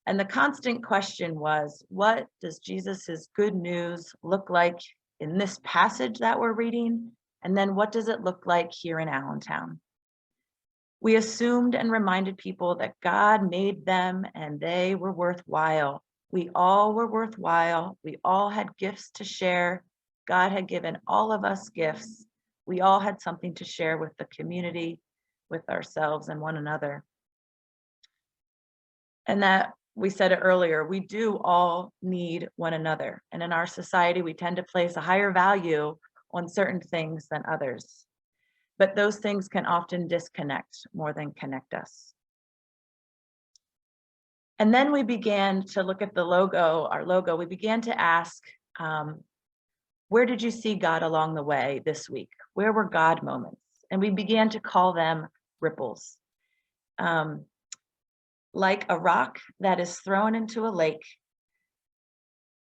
and the constant question was, what does Jesus's good news look like in this passage that we're reading? And then what does it look like here in Allentown? We assumed and reminded people that God made them and they were worthwhile. We all were worthwhile. We all had gifts to share. God had given all of us gifts. We all had something to share with the community, with ourselves and one another. And that, we said it earlier, we do all need one another. And in our society, we tend to place a higher value on certain things than others. But those things can often disconnect more than connect us. And then we began to look at the logo, our logo. We began to ask, where did you see God along the way this week? Where were God moments? And we began to call them ripples. Like a rock that is thrown into a lake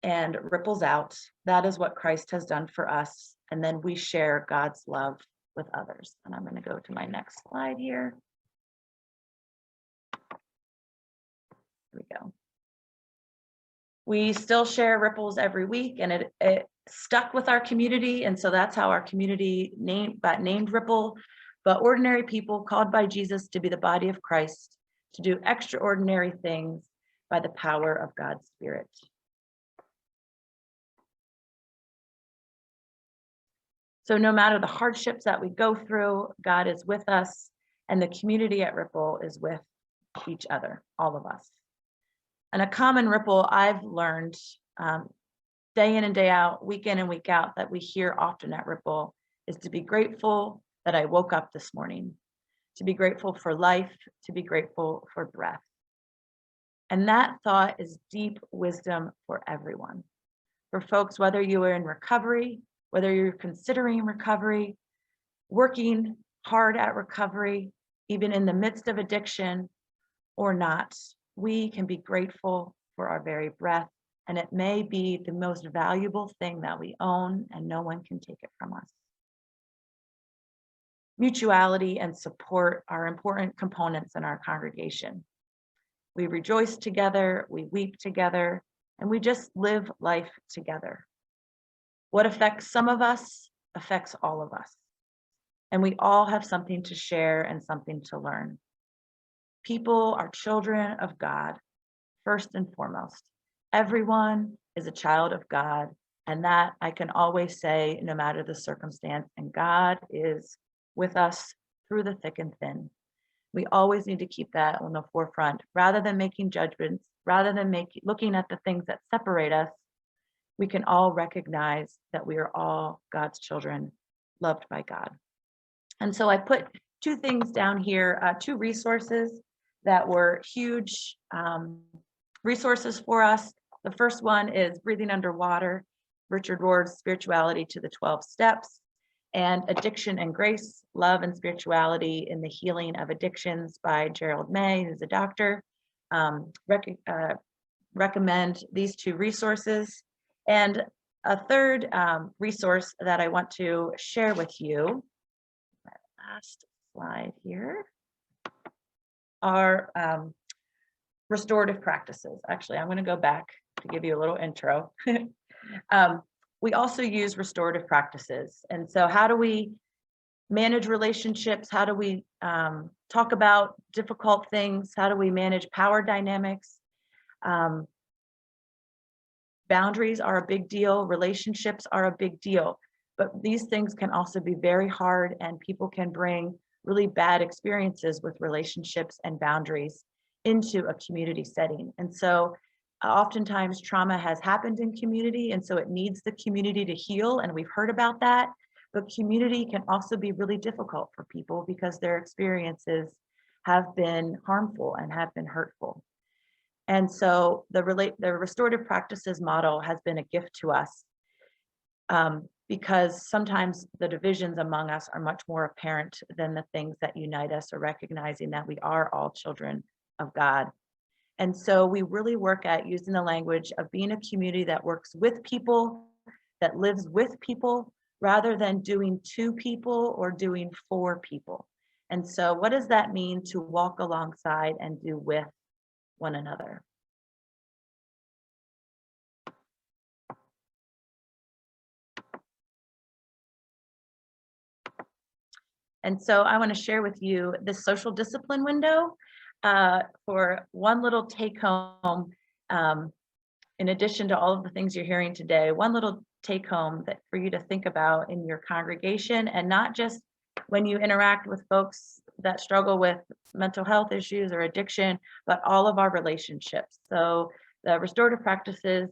and ripples out, that is what Christ has done for us. And then we share God's love with others. And I'm going to go to my next slide here. Here we go. We still share ripples every week, and it stuck with our community. And so that's how our community got named Ripple. But ordinary people called by Jesus to be the body of Christ, to do extraordinary things by the power of God's Spirit. So no matter the hardships that we go through, God is with us, and the community at Ripple is with each other, all of us. And a common ripple I've learned day in and day out, week in and week out, that we hear often at Ripple is to be grateful that I woke up this morning, to be grateful for life, to be grateful for breath. And that thought is deep wisdom for everyone. For folks, whether you are in recovery, whether you're considering recovery, working hard at recovery, even in the midst of addiction or not, we can be grateful for our very breath. And it may be the most valuable thing that we own, and no one can take it from us. Mutuality and support are important components in our congregation. We rejoice together, we weep together, and we just live life together. What affects some of us affects all of us. And we all have something to share and something to learn. People are children of God, first and foremost. Everyone is a child of God, and that I can always say, no matter the circumstance, and God is with us through the thick and thin. We always need to keep that on the forefront, rather than making judgments, rather than looking at the things that separate us. We can all recognize that we are all God's children, loved by God. And so I put two things down here, two resources that were huge resources for us. The first one is Breathing Underwater, Richard Rohr's Spirituality to the 12 Steps, and Addiction and Grace, Love and Spirituality in the Healing of Addictions by Gerald May, who's a doctor. Recommend these two resources. And a third resource that I want to share with you, my last slide here, are restorative practices. Actually, I'm going to go back to give you a little intro. We also use restorative practices. And so how do we manage relationships? How do we talk about difficult things? How do we manage power dynamics? Boundaries are a big deal. Relationships are a big deal. But these things can also be very hard, and people can bring really bad experiences with relationships and boundaries into a community setting. And so oftentimes trauma has happened in community, and so it needs the community to heal, and we've heard about that. But community can also be really difficult for people because their experiences have been harmful and have been hurtful. And so the restorative practices model has been a gift to us because sometimes the divisions among us are much more apparent than the things that unite us, or recognizing that we are all children of God. And so we really work at using the language of being a community that works with people, that lives with people, rather than doing to people or doing for people. And so what does that mean to walk alongside and do with one another? And so I want to share with you this social discipline window for one little take home. In addition to all of the things you're hearing today, one little take home that for you to think about in your congregation, and not just when you interact with folks that struggle with mental health issues or addiction, but all of our relationships. So the restorative practices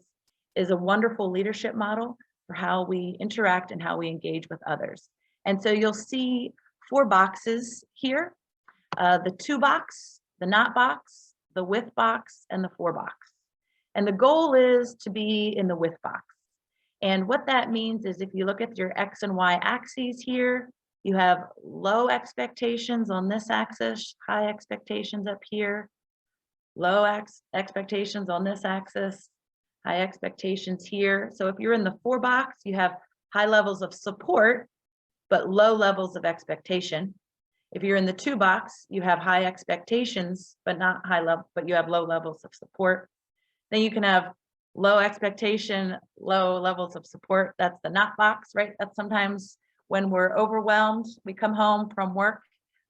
is a wonderful leadership model for how we interact and how we engage with others. And so you'll see 4 boxes here, the to box, the not box, the with box, and the for box. And the goal is to be in the with box. And what that means is, if you look at your X and Y axes here, you have low expectations on this axis, high expectations up here, low expectations on this axis, high expectations here. So if you're in the for box, you have high levels of support, but low levels of expectation. If you're in the to box, you have high expectations, but not high level, but you have low levels of support. Then you can have low expectation, low levels of support. That's the not box, right? That's sometimes when we're overwhelmed, we come home from work,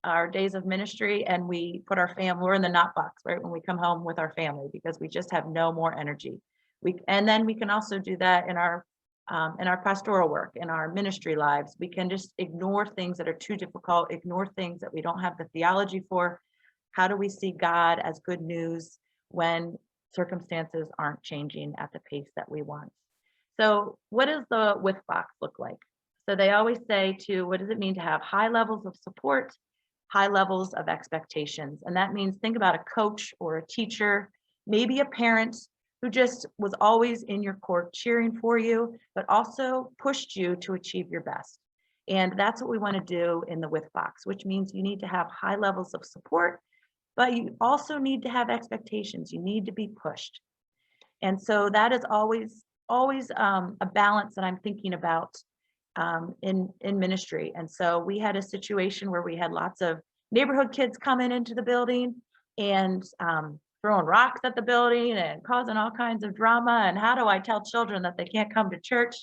our days of ministry, and we put our family, we're in the not box, right? When we come home with our family, because we just have no more energy. And then we can also do that in our pastoral work, in our ministry lives. We can just ignore things that are too difficult, ignore things that we don't have the theology for. How do we see God as good news when circumstances aren't changing at the pace that we want? So what does the with box look like? So they always say what does it mean to have high levels of support, high levels of expectations? And that means think about a coach or a teacher, maybe a parent who just was always in your court cheering for you, but also pushed you to achieve your best. And that's what we want to do in the with box, which means you need to have high levels of support, but you also need to have expectations. You need to be pushed. And so that is always a balance that I'm thinking about in ministry. And so we had a situation where we had lots of neighborhood kids coming into the building and throwing rocks at the building and causing all kinds of drama. And how do I tell children that they can't come to church?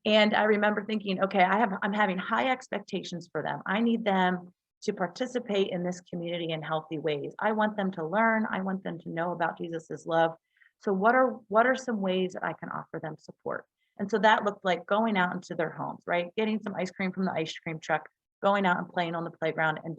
And I remember thinking, okay, I'm having high expectations for them. I need them to participate in this community in healthy ways. I want them to learn. I want them to know about Jesus's love. So what are some ways that I can offer them support? And so that looked like going out into their homes, right? Getting some ice cream from the ice cream truck, going out and playing on the playground and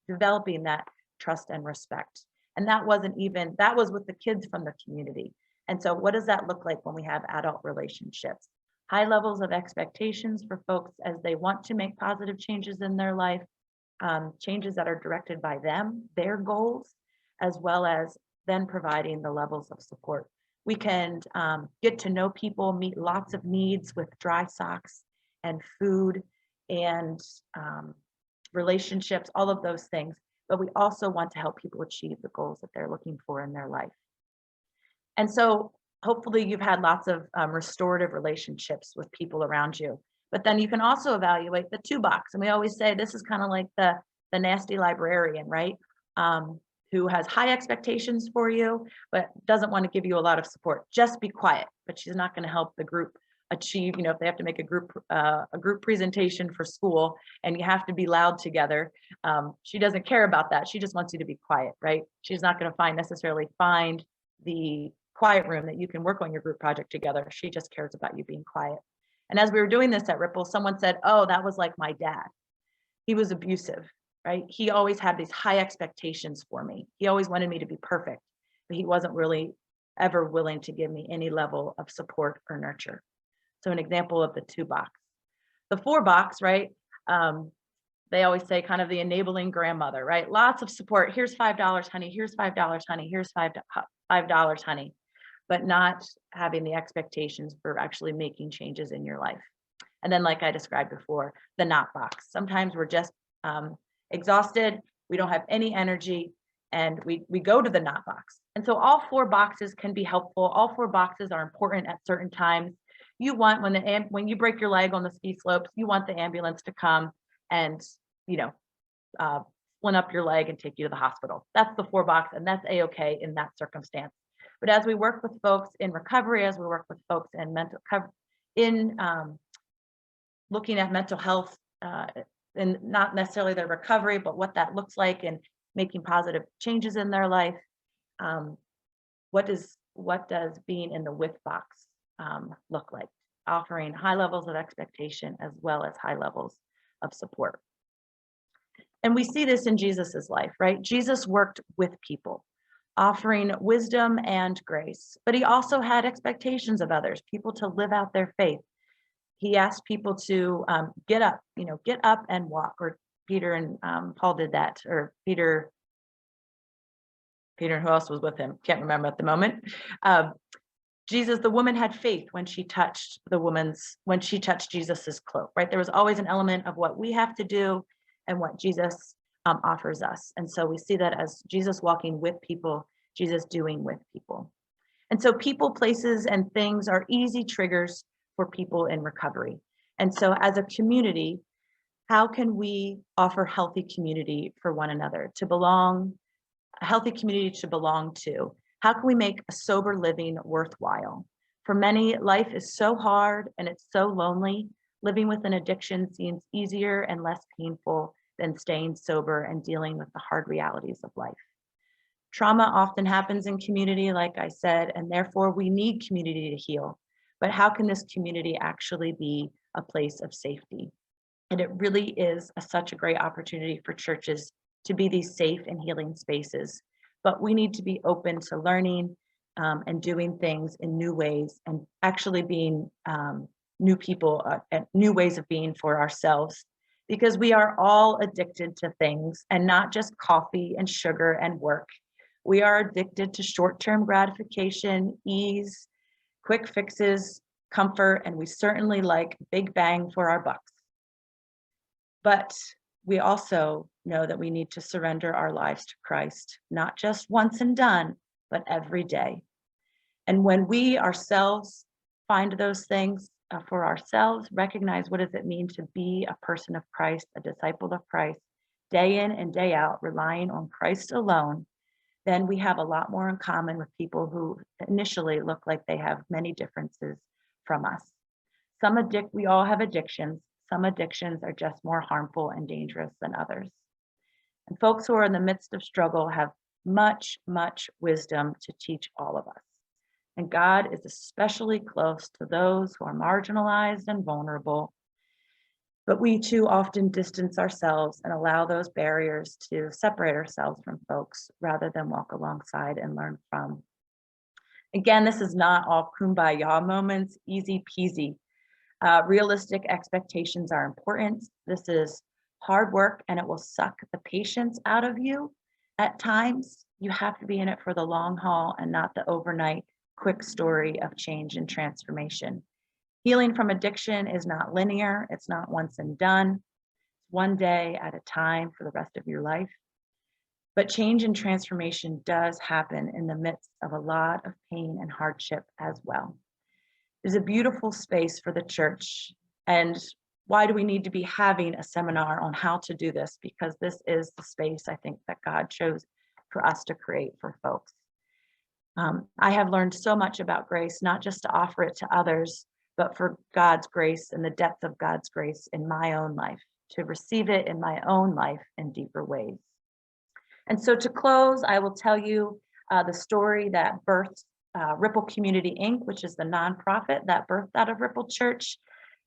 developing that trust and respect. And that was with the kids from the community. And so what does that look like when we have adult relationships? High levels of expectations for folks as they want to make positive changes in their life, changes that are directed by them, their goals, as well as then providing the levels of support. We can get to know people, meet lots of needs with dry socks and food and relationships, all of those things. But we also want to help people achieve the goals that they're looking for in their life. And so hopefully you've had lots of restorative relationships with people around you. But then you can also evaluate the 2 box. And we always say this is kind of like the nasty librarian, right? Who has high expectations for you, but doesn't want to give you a lot of support. Just be quiet, but she's not going to help the group achieve, if they have to make a group presentation for school and you have to be loud together. She doesn't care about that. She just wants you to be quiet, right? She's not going to necessarily find the quiet room that you can work on your group project together. She just cares about you being quiet. And as we were doing this at Ripple, someone said, oh, that was like my dad. He was abusive. Right? He always had these high expectations for me. He always wanted me to be perfect, but he wasn't really ever willing to give me any level of support or nurture. So an example of the 2 box. The 4 box, right? They always say kind of the enabling grandmother, right? Lots of support. Here's $5, honey. Here's $5, honey. Here's $5, honey. But not having the expectations for actually making changes in your life. And then like I described before, the not box. Sometimes we're just exhausted, we don't have any energy, and we go to the not box. And so all 4 boxes can be helpful. All 4 boxes are important at certain times. You want when you break your leg on the ski slopes, you want the ambulance to come and splint up your leg and take you to the hospital. That's the 4 box, and that's a-okay in that circumstance. But as we work with folks in recovery, as we work with folks in looking at mental health and not necessarily their recovery, but what that looks like and making positive changes in their life. What does being in the with box look like? Offering high levels of expectation as well as high levels of support. And we see this in Jesus's life, right? Jesus worked with people, offering wisdom and grace, but he also had expectations of others, people to live out their faith. He asked people to get up and walk, or Peter and Paul did that, or Peter and who else was with him? Can't remember at the moment. The woman had faith when she touched Jesus's cloak, right? There was always an element of what we have to do and what Jesus offers us. And so we see that as Jesus walking with people, Jesus doing with people. And so people, places, and things are easy triggers for people in recovery. And so as a community, how can we offer healthy community for one another, a healthy community to belong to? How can we make a sober living worthwhile? For many, life is so hard and it's so lonely. Living with an addiction seems easier and less painful than staying sober and dealing with the hard realities of life. Trauma often happens in community, like I said, and therefore we need community to heal. But how can this community actually be a place of safety? And it really is such a great opportunity for churches to be these safe and healing spaces. But we need to be open to learning and doing things in new ways, and actually being new people and new ways of being for ourselves, because we are all addicted to things, and not just coffee and sugar and work. We are addicted to short-term gratification, ease, quick fixes, comfort, and we certainly like big bang for our bucks. But we also know that we need to surrender our lives to Christ, not just once and done, but every day. And when we ourselves find those things for ourselves, recognize what does it mean to be a person of Christ, a disciple of Christ, day in and day out, relying on Christ alone, then we have a lot more in common with people who initially look like they have many differences from us. We all have addictions. Some addictions are just more harmful and dangerous than others. And folks who are in the midst of struggle have much, much wisdom to teach all of us. And God is especially close to those who are marginalized and vulnerable. But we too often distance ourselves and allow those barriers to separate ourselves from folks rather than walk alongside and learn from. Again, this is not all kumbaya moments, easy peasy. Realistic expectations are important. This is hard work, and it will suck the patience out of you. At times, you have to be in it for the long haul and not the overnight quick story of change and transformation. Healing from addiction is not linear. It's not once and done. It's one day at a time for the rest of your life. But change and transformation does happen in the midst of a lot of pain and hardship as well. There's a beautiful space for the church. And why do we need to be having a seminar on how to do this? Because this is the space I think that God chose for us to create for folks. I have learned so much about grace, not just to offer it to others, but for God's grace and the depth of God's grace in my own life, to receive it in my own life in deeper ways. And so to close, I will tell you the story that birthed Ripple Community Inc., which is the nonprofit that birthed out of Ripple Church,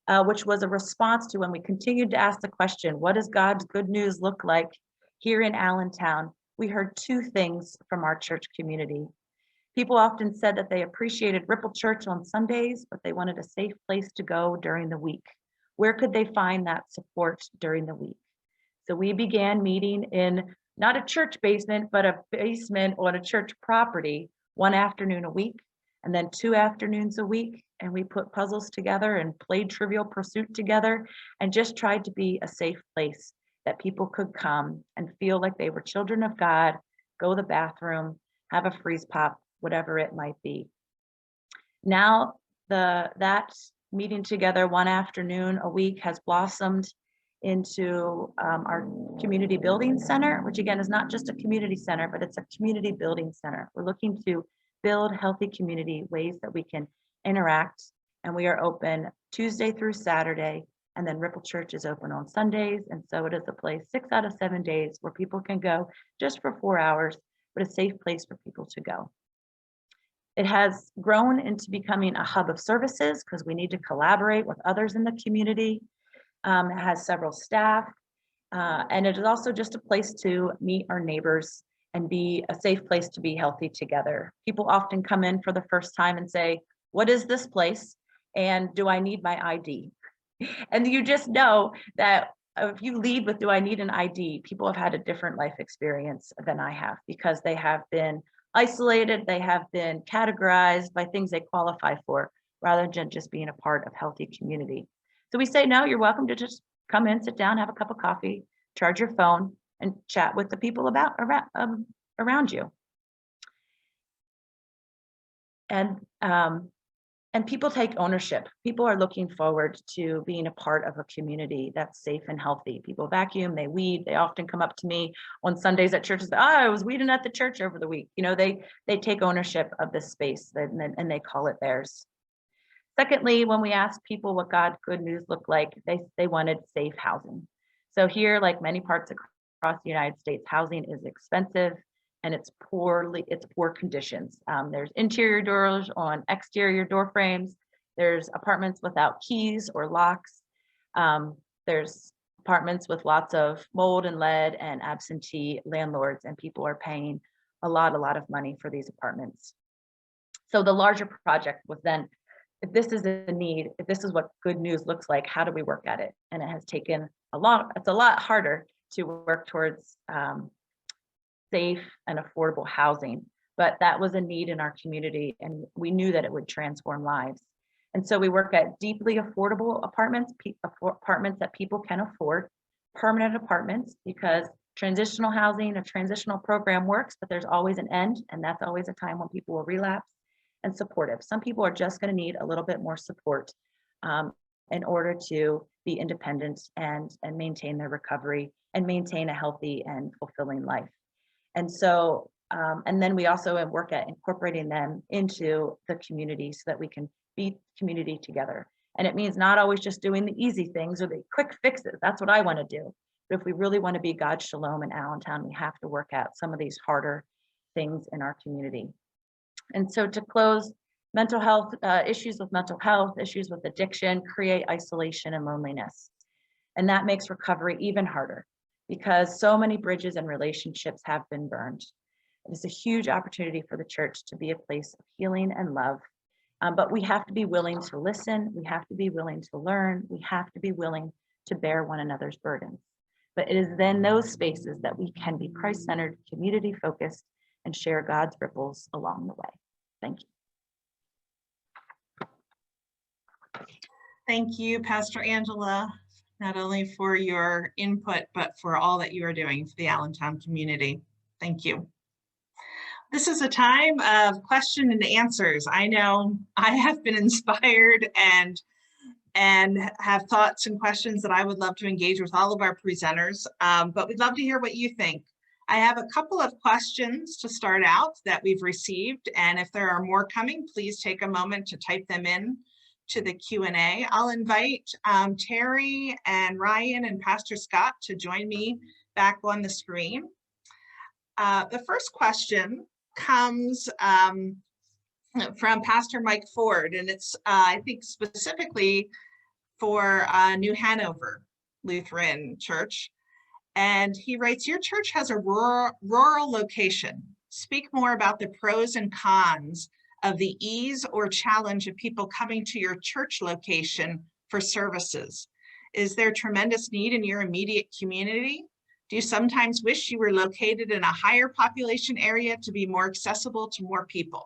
which was a response to when we continued to ask the question, what does God's good news look like here in Allentown? We heard two things from our church community. People often said that they appreciated Ripple Church on Sundays, but they wanted a safe place to go during the week. Where could they find that support during the week? So we began meeting in not a church basement, but a basement on a church property, one afternoon a week, and then 2 afternoons a week. And we put puzzles together and played Trivial Pursuit together and just tried to be a safe place that people could come and feel like they were children of God, go to the bathroom, have a freeze pop, whatever it might be. Now that meeting together one afternoon a week has blossomed into our community building center, which again is not just a community center, but it's a community building center. We're looking to build healthy community, ways that we can interact, and we are open Tuesday through Saturday, and then Ripple Church is open on Sundays. And so it is a place 6 out of 7 days where people can go just for 4 hours, but a safe place for people to go. It has grown into becoming a hub of services because we need to collaborate with others in the community. It has several staff, and it is also just a place to meet our neighbors and be a safe place to be healthy together. People often come in for the first time and say, what is this place? And do I need my ID? And you just know that if you lead with, do I need an ID? People have had a different life experience than I have, because they have been isolated, they have been categorized by things they qualify for, rather than just being a part of healthy community. So we say, no, you're welcome to just come in, sit down, have a cup of coffee, charge your phone, and chat with the people around you. And people take ownership. People are looking forward to being a part of a community that's safe and healthy. People vacuum, they weed. They often come up to me on Sundays at churches. I was weeding at the church over the week. You know, they take ownership of this space and they call it theirs. Secondly, when we asked people what God's good news looked like, they wanted safe housing. So here, like many parts across the United States, housing is expensive and it's poor conditions. There's interior doors on exterior door frames. There's apartments without keys or locks. There's apartments with lots of mold and lead and absentee landlords, and people are paying a lot of money for these apartments. So the larger project was then, if this is a need, if this is what good news looks like, how do we work at it? And it has taken it's a lot harder to work towards safe and affordable housing, but that was a need in our community, and we knew that it would transform lives. And so we work at deeply affordable apartments, apartments that people can afford, permanent apartments, because transitional housing, a transitional program works, but there's always an end, and that's always a time when people will relapse. And supportive. Some people are just going to need a little bit more support in order to be independent and maintain their recovery and maintain a healthy and fulfilling life. And so, and then we also work at incorporating them into the community so that we can be community together. And it means not always just doing the easy things or the quick fixes. That's what I want to do. But if we really want to be God's shalom in Allentown, we have to work out some of these harder things in our community. And so to close, mental health, issues with mental health, issues with addiction, create isolation and loneliness. And that makes recovery even harder because so many bridges and relationships have been burned. It is a huge opportunity for the church to be a place of healing and love. But we have to be willing to listen. We have to be willing to learn. We have to be willing to bear one another's burdens. But it is then those spaces that we can be Christ-centered, community-focused, and share God's ripples along the way. Thank you. Thank you, Pastor Angela, not only for your input, but for all that you are doing for the Allentown community. Thank you. This is a time of question and answers. I know I have been inspired and have thoughts and questions that I would love to engage with all of our presenters, but we'd love to hear what you think. I have a couple of questions to start out that we've received, and if there are more coming, please take a moment to type them in to the Q&A. I'll invite Terry and Ryan and Pastor Scott to join me back on the screen. The first question comes from Pastor Mike Ford, and it's, I think, specifically for New Hanover Lutheran Church. And he writes, your church has a rural location. Speak more about the pros and cons of the ease or challenge of people coming to your church location for services. Is there tremendous need in your immediate community? Do you sometimes wish you were located in a higher population area to be more accessible to more people?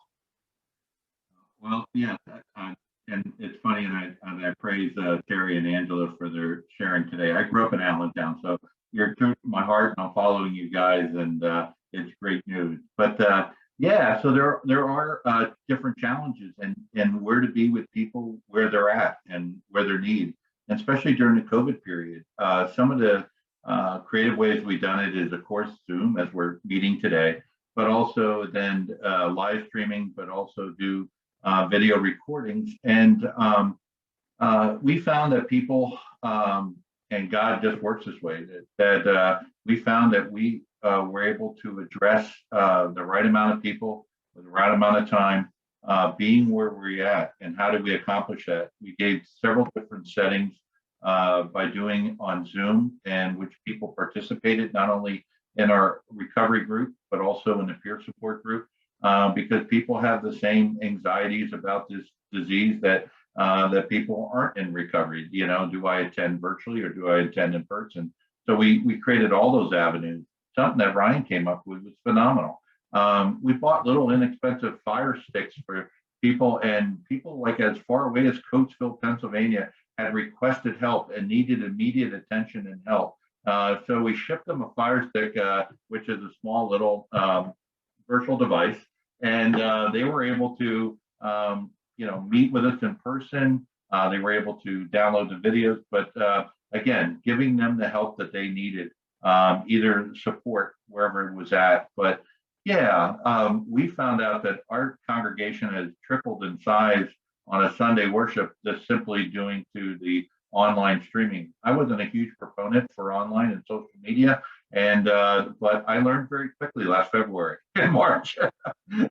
Well, yeah, and it's funny, and I praise Terry and Angela for their sharing today. I grew up in Allentown, so you're true to my heart, and I'm following you guys, and it's great news. But yeah, so there are different challenges, and where to be with people where they're at and where their need, and especially during the COVID period. Some of the creative ways we've done it is, of course, Zoom, as we're meeting today, but also then live streaming, but also do video recordings. And we found that people, and God just works this way, that we found that we were able to address the right amount of people with the right amount of time, being where we're at. And how did we accomplish that? We gave several different settings by doing on Zoom, and which people participated not only in our recovery group, but also in the peer support group, because people have the same anxieties about this disease that people aren't in recovery. You know, do I attend virtually or do I attend in person? So we created all those avenues. Something that Ryan came up with was phenomenal. We bought little inexpensive fire sticks for people, and people like as far away as Coatesville, Pennsylvania, had requested help and needed immediate attention and help. So we shipped them a fire stick, which is a small little virtual device, and they were able to meet with us in person. They were able to download the videos, but again, giving them the help that they needed, either support wherever it was at. But yeah, we found out that our congregation has tripled in size on a Sunday worship, just simply due to the online streaming. I wasn't a huge proponent for online and social media, and but I learned very quickly last February and March.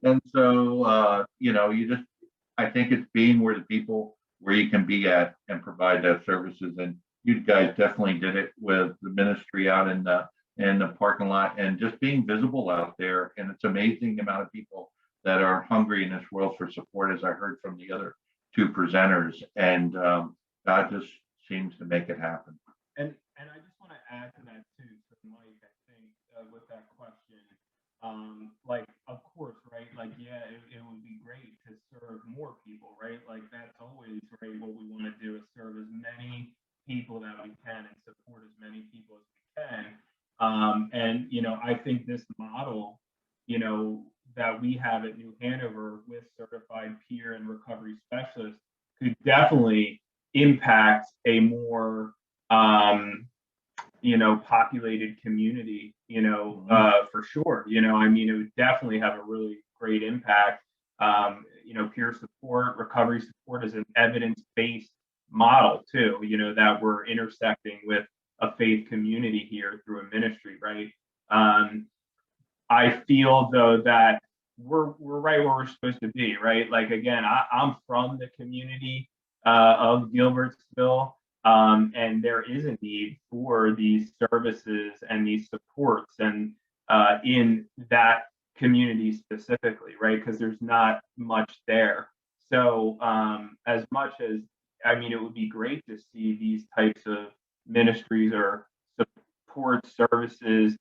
And so I think it's being where the people where you can be at and provide that services. And you guys definitely did it with the ministry out in the parking lot and just being visible out there. And it's amazing the amount of people that are hungry in this world for support, as I heard from the other two presenters, and God just seems to make it happen. And I just want to add to that too, so Mike, I think with that question, like of course, right? Like yeah, it would be great to serve more people, right? Like that's always right. What we want to do is serve as many people that we can and support as many people as we can. And you know, I think this model, you know, that we have at New Hanover with certified peer and recovery specialists could definitely impact a more you know, populated community, you know, for sure. You know, I mean, it would definitely have a really great impact. You know, peer support, recovery support is an evidence-based model too, you know, that we're intersecting with a faith community here through a ministry, right? I feel though that we're right where we're supposed to be, right? Like again, I'm from the community of Gilbertsville. And there is a need for these services and these supports and in that community specifically, right? Because there's not much there. So as much as, I mean, it would be great to see these types of ministries or support services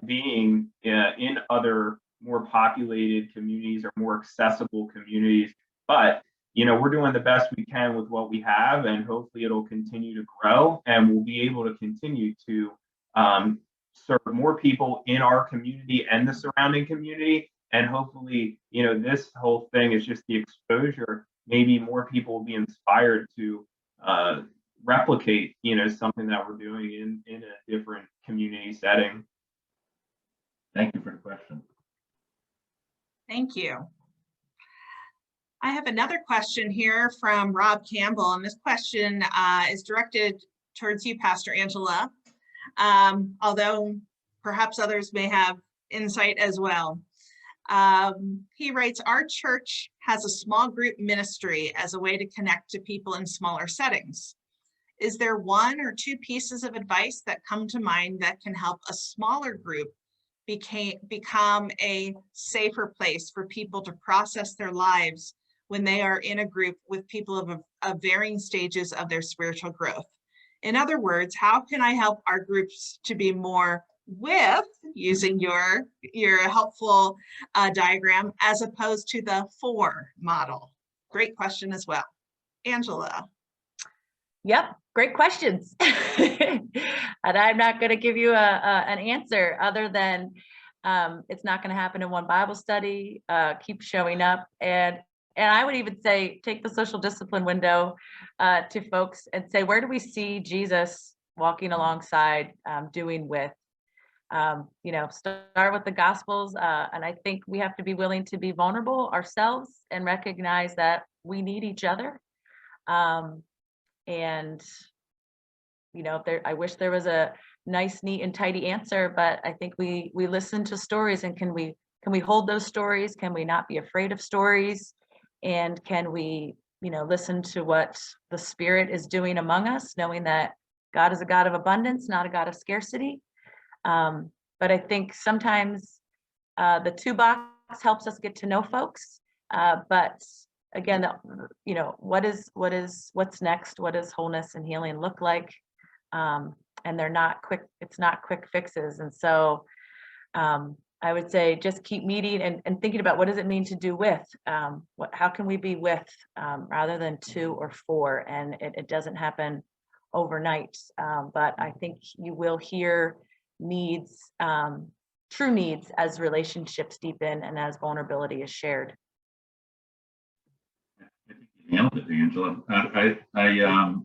being in other more populated communities or more accessible communities. But you know, we're doing the best we can with what we have, and hopefully it'll continue to grow, and we'll be able to continue to serve more people in our community and the surrounding community. And hopefully, you know, this whole thing is just the exposure. Maybe more people will be inspired to replicate, you know, something that we're doing in a different community setting. Thank you for the question. Thank you. I have another question here from Rob Campbell, and this question is directed towards you, Pastor Angela, although perhaps others may have insight as well. He writes, our church has a small group ministry as a way to connect to people in smaller settings. Is there one or two pieces of advice that come to mind that can help a smaller group become a safer place for people to process their lives when they are in a group with people of varying stages of their spiritual growth? In other words, how can I help our groups to be more with, using your helpful diagram, as opposed to the for model? Great question as well. Angela. Yep, great questions. And I'm not going to give you an answer other than it's not going to happen in one Bible study. Keep showing up. And I would even say, take the social discipline window to folks and say, where do we see Jesus walking alongside, doing with? You know, start with the Gospels. And I think we have to be willing to be vulnerable ourselves and recognize that we need each other. And, you know, I wish there was a nice, neat, and tidy answer, but I think we listen to stories, and can we hold those stories? Can we not be afraid of stories? And can we, you know, listen to what the Spirit is doing among us, knowing that God is a God of abundance, not a God of scarcity. But I think sometimes the 2-box helps us get to know folks. But again, you know, what's next? What does wholeness and healing look like? And they're not quick. It's not quick fixes. And so I would say just keep meeting and thinking about, what does it mean to do with? How can we be with rather than to or for? And it doesn't happen overnight. But I think you will hear needs, true needs, as relationships deepen and as vulnerability is shared. I think you nailed it, Angela.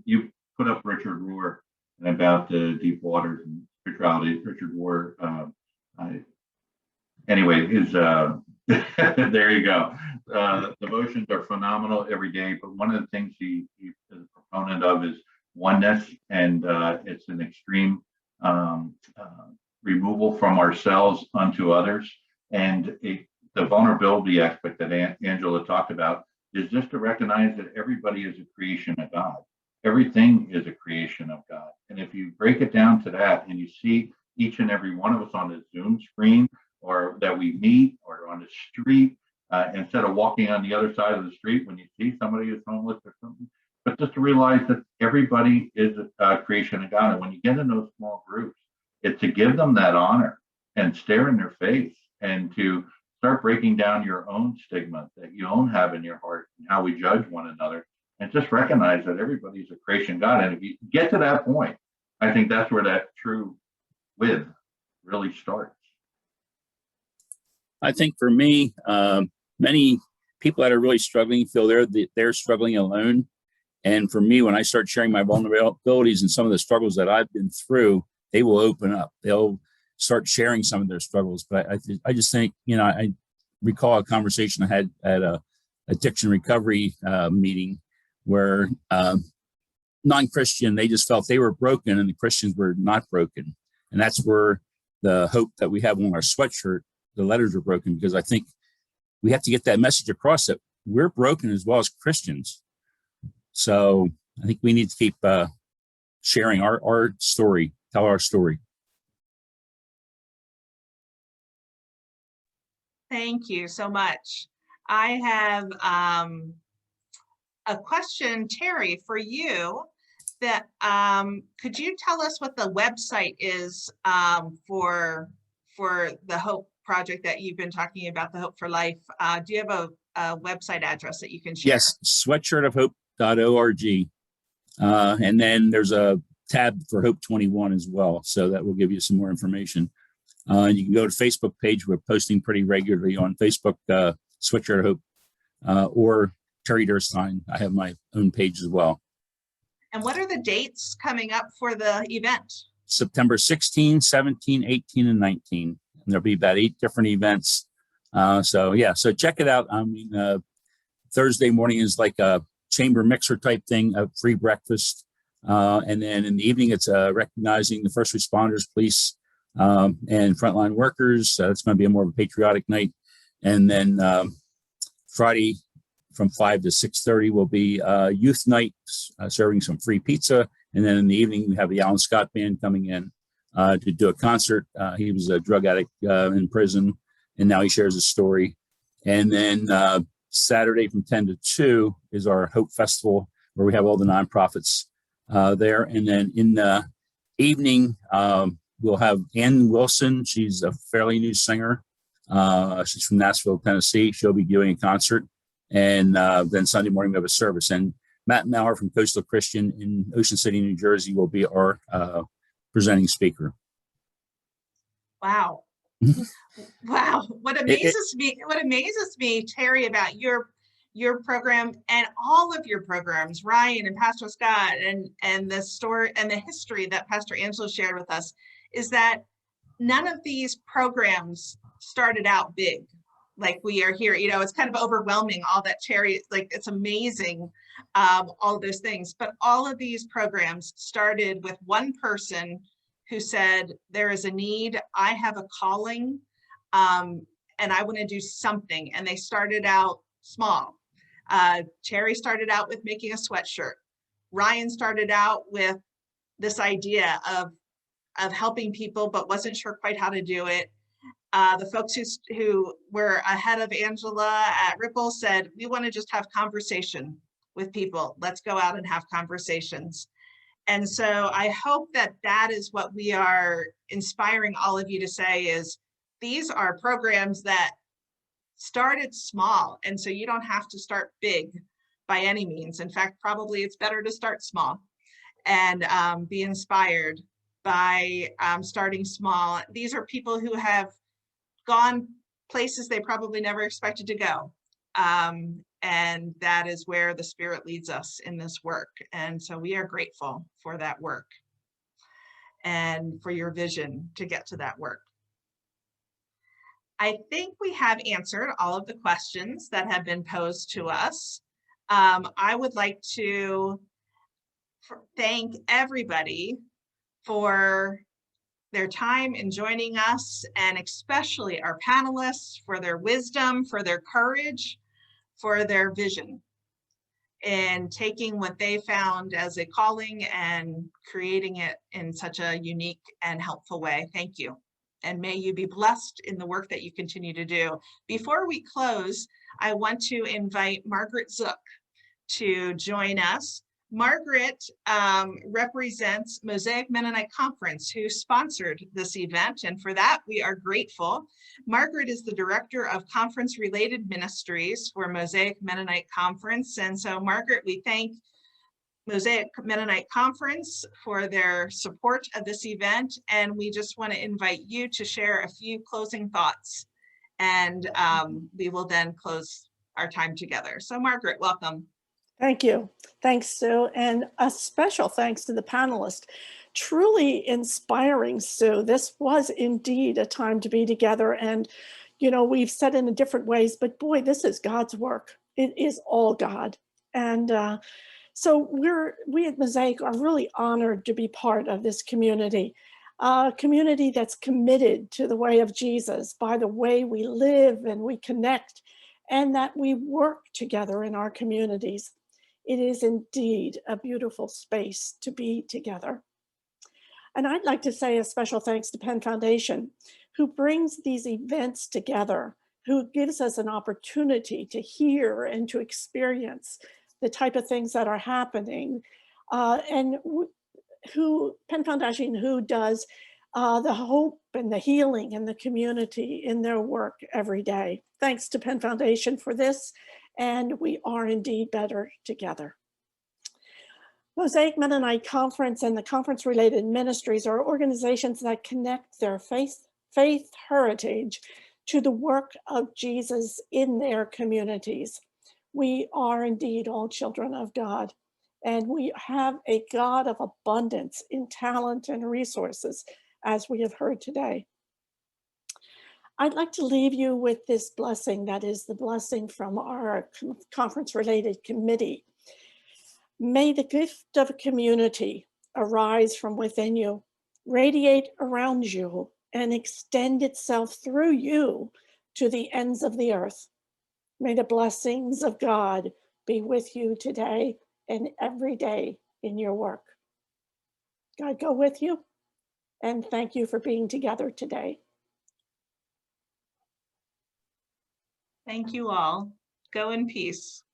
You put up Richard Rohr about the deep waters and spirituality. Richard Rohr, anyway, is there you go. Devotions are phenomenal every day, but one of the things he is a proponent of is oneness, and it's an extreme removal from ourselves unto others. And the vulnerability aspect that Angela talked about is just to recognize that everybody is a creation of God. Everything is a creation of God. And if you break it down to that, and you see each and every one of us on the Zoom screen, or that we meet, or on the street, instead of walking on the other side of the street when you see somebody who's homeless or something, but just to realize that everybody is a creation of God. And when you get in those small groups, it's to give them that honor and stare in their face and to start breaking down your own stigma that you own have in your heart and how we judge one another, and just recognize that everybody's a creation of God. And if you get to that point, I think that's where that true with really starts. I think for me, many people that are really struggling feel they're struggling alone. And for me, when I start sharing my vulnerabilities and some of the struggles that I've been through, they will open up. They'll start sharing some of their struggles. But I just think, I recall a conversation I had at a addiction recovery meeting where non-Christian, they just felt they were broken and the Christians were not broken. And that's where the hope that we have on our sweatshirt, the letters are broken, because I think we have to get that message across that we're broken as well as Christians. So I think we need to keep sharing our story, tell our story. Thank you so much. I have a question, Terry, for you. That could you tell us what the website is for the Hope Project that you've been talking about, the Hope for Life? Do you have a website address that you can share? Yes, sweatshirtofhope.org. And then there's a tab for Hope 21 as well. So that will give you some more information. And you can go to Facebook page. We're posting pretty regularly on Facebook, Sweatshirt of Hope, or Terry Durstein. I have my own page as well. And what are the dates coming up for the event? September 16, 17, 18, and 19. And there'll be about 8 different events. So check it out. I mean, Thursday morning is like a chamber mixer type thing, a free breakfast. And then in the evening, it's recognizing the first responders, police, and frontline workers. It's going to be more of a patriotic night. And then Friday from 5 to 6:30 will be youth night, serving some free pizza. And then in the evening, we have the Alan Scott Band coming in to do a concert. He was a drug addict in prison, and now he shares his story. And then Saturday from 10 to 2 is our Hope Festival, where we have all the nonprofits there. And then in the evening, we'll have Ann Wilson. She's a fairly new singer. She's from Nashville, Tennessee. She'll be doing a concert. And then Sunday morning, we have a service. And Matt Maurer from Coastal Christian in Ocean City, New Jersey, will be our presenting speaker. Wow. Wow. What amazes me, Terry, about your program and all of your programs, Ryan and Pastor Scott, and the story and the history that Pastor Angelo shared with us, is that none of these programs started out big like we are here. It's kind of overwhelming, all that Terry, like, it's amazing, all of those things. But all of these programs started with one person who said, there is a need, I have a calling, and I want to do something. And they started out small. Terry started out with making a sweatshirt. Ryan started out with this idea of helping people, but wasn't sure quite how to do it. The folks who were ahead of Angela at Ripple said, we want to just have conversation with people. Let's go out and have conversations. And so I hope that is what we are inspiring all of you to say, is these are programs that started small. And so you don't have to start big by any means. In fact, probably it's better to start small and be inspired by starting small. These are people who have gone places they probably never expected to go. And that is where the Spirit leads us in this work. And so we are grateful for that work and for your vision to get to that work. I think we have answered all of the questions that have been posed to us. I would like to thank everybody for their time in joining us, and especially our panelists for their wisdom, for their courage, for their vision, and taking what they found as a calling and creating it in such a unique and helpful way. Thank you. And may you be blessed in the work that you continue to do. Before we close, I want to invite Margaret Zuck to join us. Margaret represents Mosaic Mennonite Conference, who sponsored this event, and for that we are grateful. Margaret is the Director of Conference-Related Ministries for Mosaic Mennonite Conference, and so Margaret, we thank Mosaic Mennonite Conference for their support of this event, and we just want to invite you to share a few closing thoughts, and we will then close our time together. So Margaret, welcome. Thank you. Thanks, Sue. And a special thanks to the panelists. Truly inspiring, Sue. This was indeed a time to be together. And, you know, we've said in different ways, but boy, this is God's work. It is all God. And so we at Mosaic are really honored to be part of this community. A community that's committed to the way of Jesus by the way we live and we connect, and that we work together in our communities. It is indeed a beautiful space to be together. And I'd like to say a special thanks to Penn Foundation, who brings these events together, who gives us an opportunity to hear and to experience the type of things that are happening, and Penn Foundation, who does the hope and the healing in the community in their work every day. Thanks to Penn Foundation for this, and we are indeed better together. Mosaic Mennonite Conference and the conference-related ministries are organizations that connect their faith heritage to the work of Jesus in their communities. We are indeed all children of God, and we have a God of abundance in talent and resources, as we have heard today. I'd like to leave you with this blessing that is the blessing from our conference-related committee. May the gift of community arise from within you, radiate around you, and extend itself through you to the ends of the earth. May the blessings of God be with you today and every day in your work. God go with you, and thank you for being together today. Thank you all. Go in peace.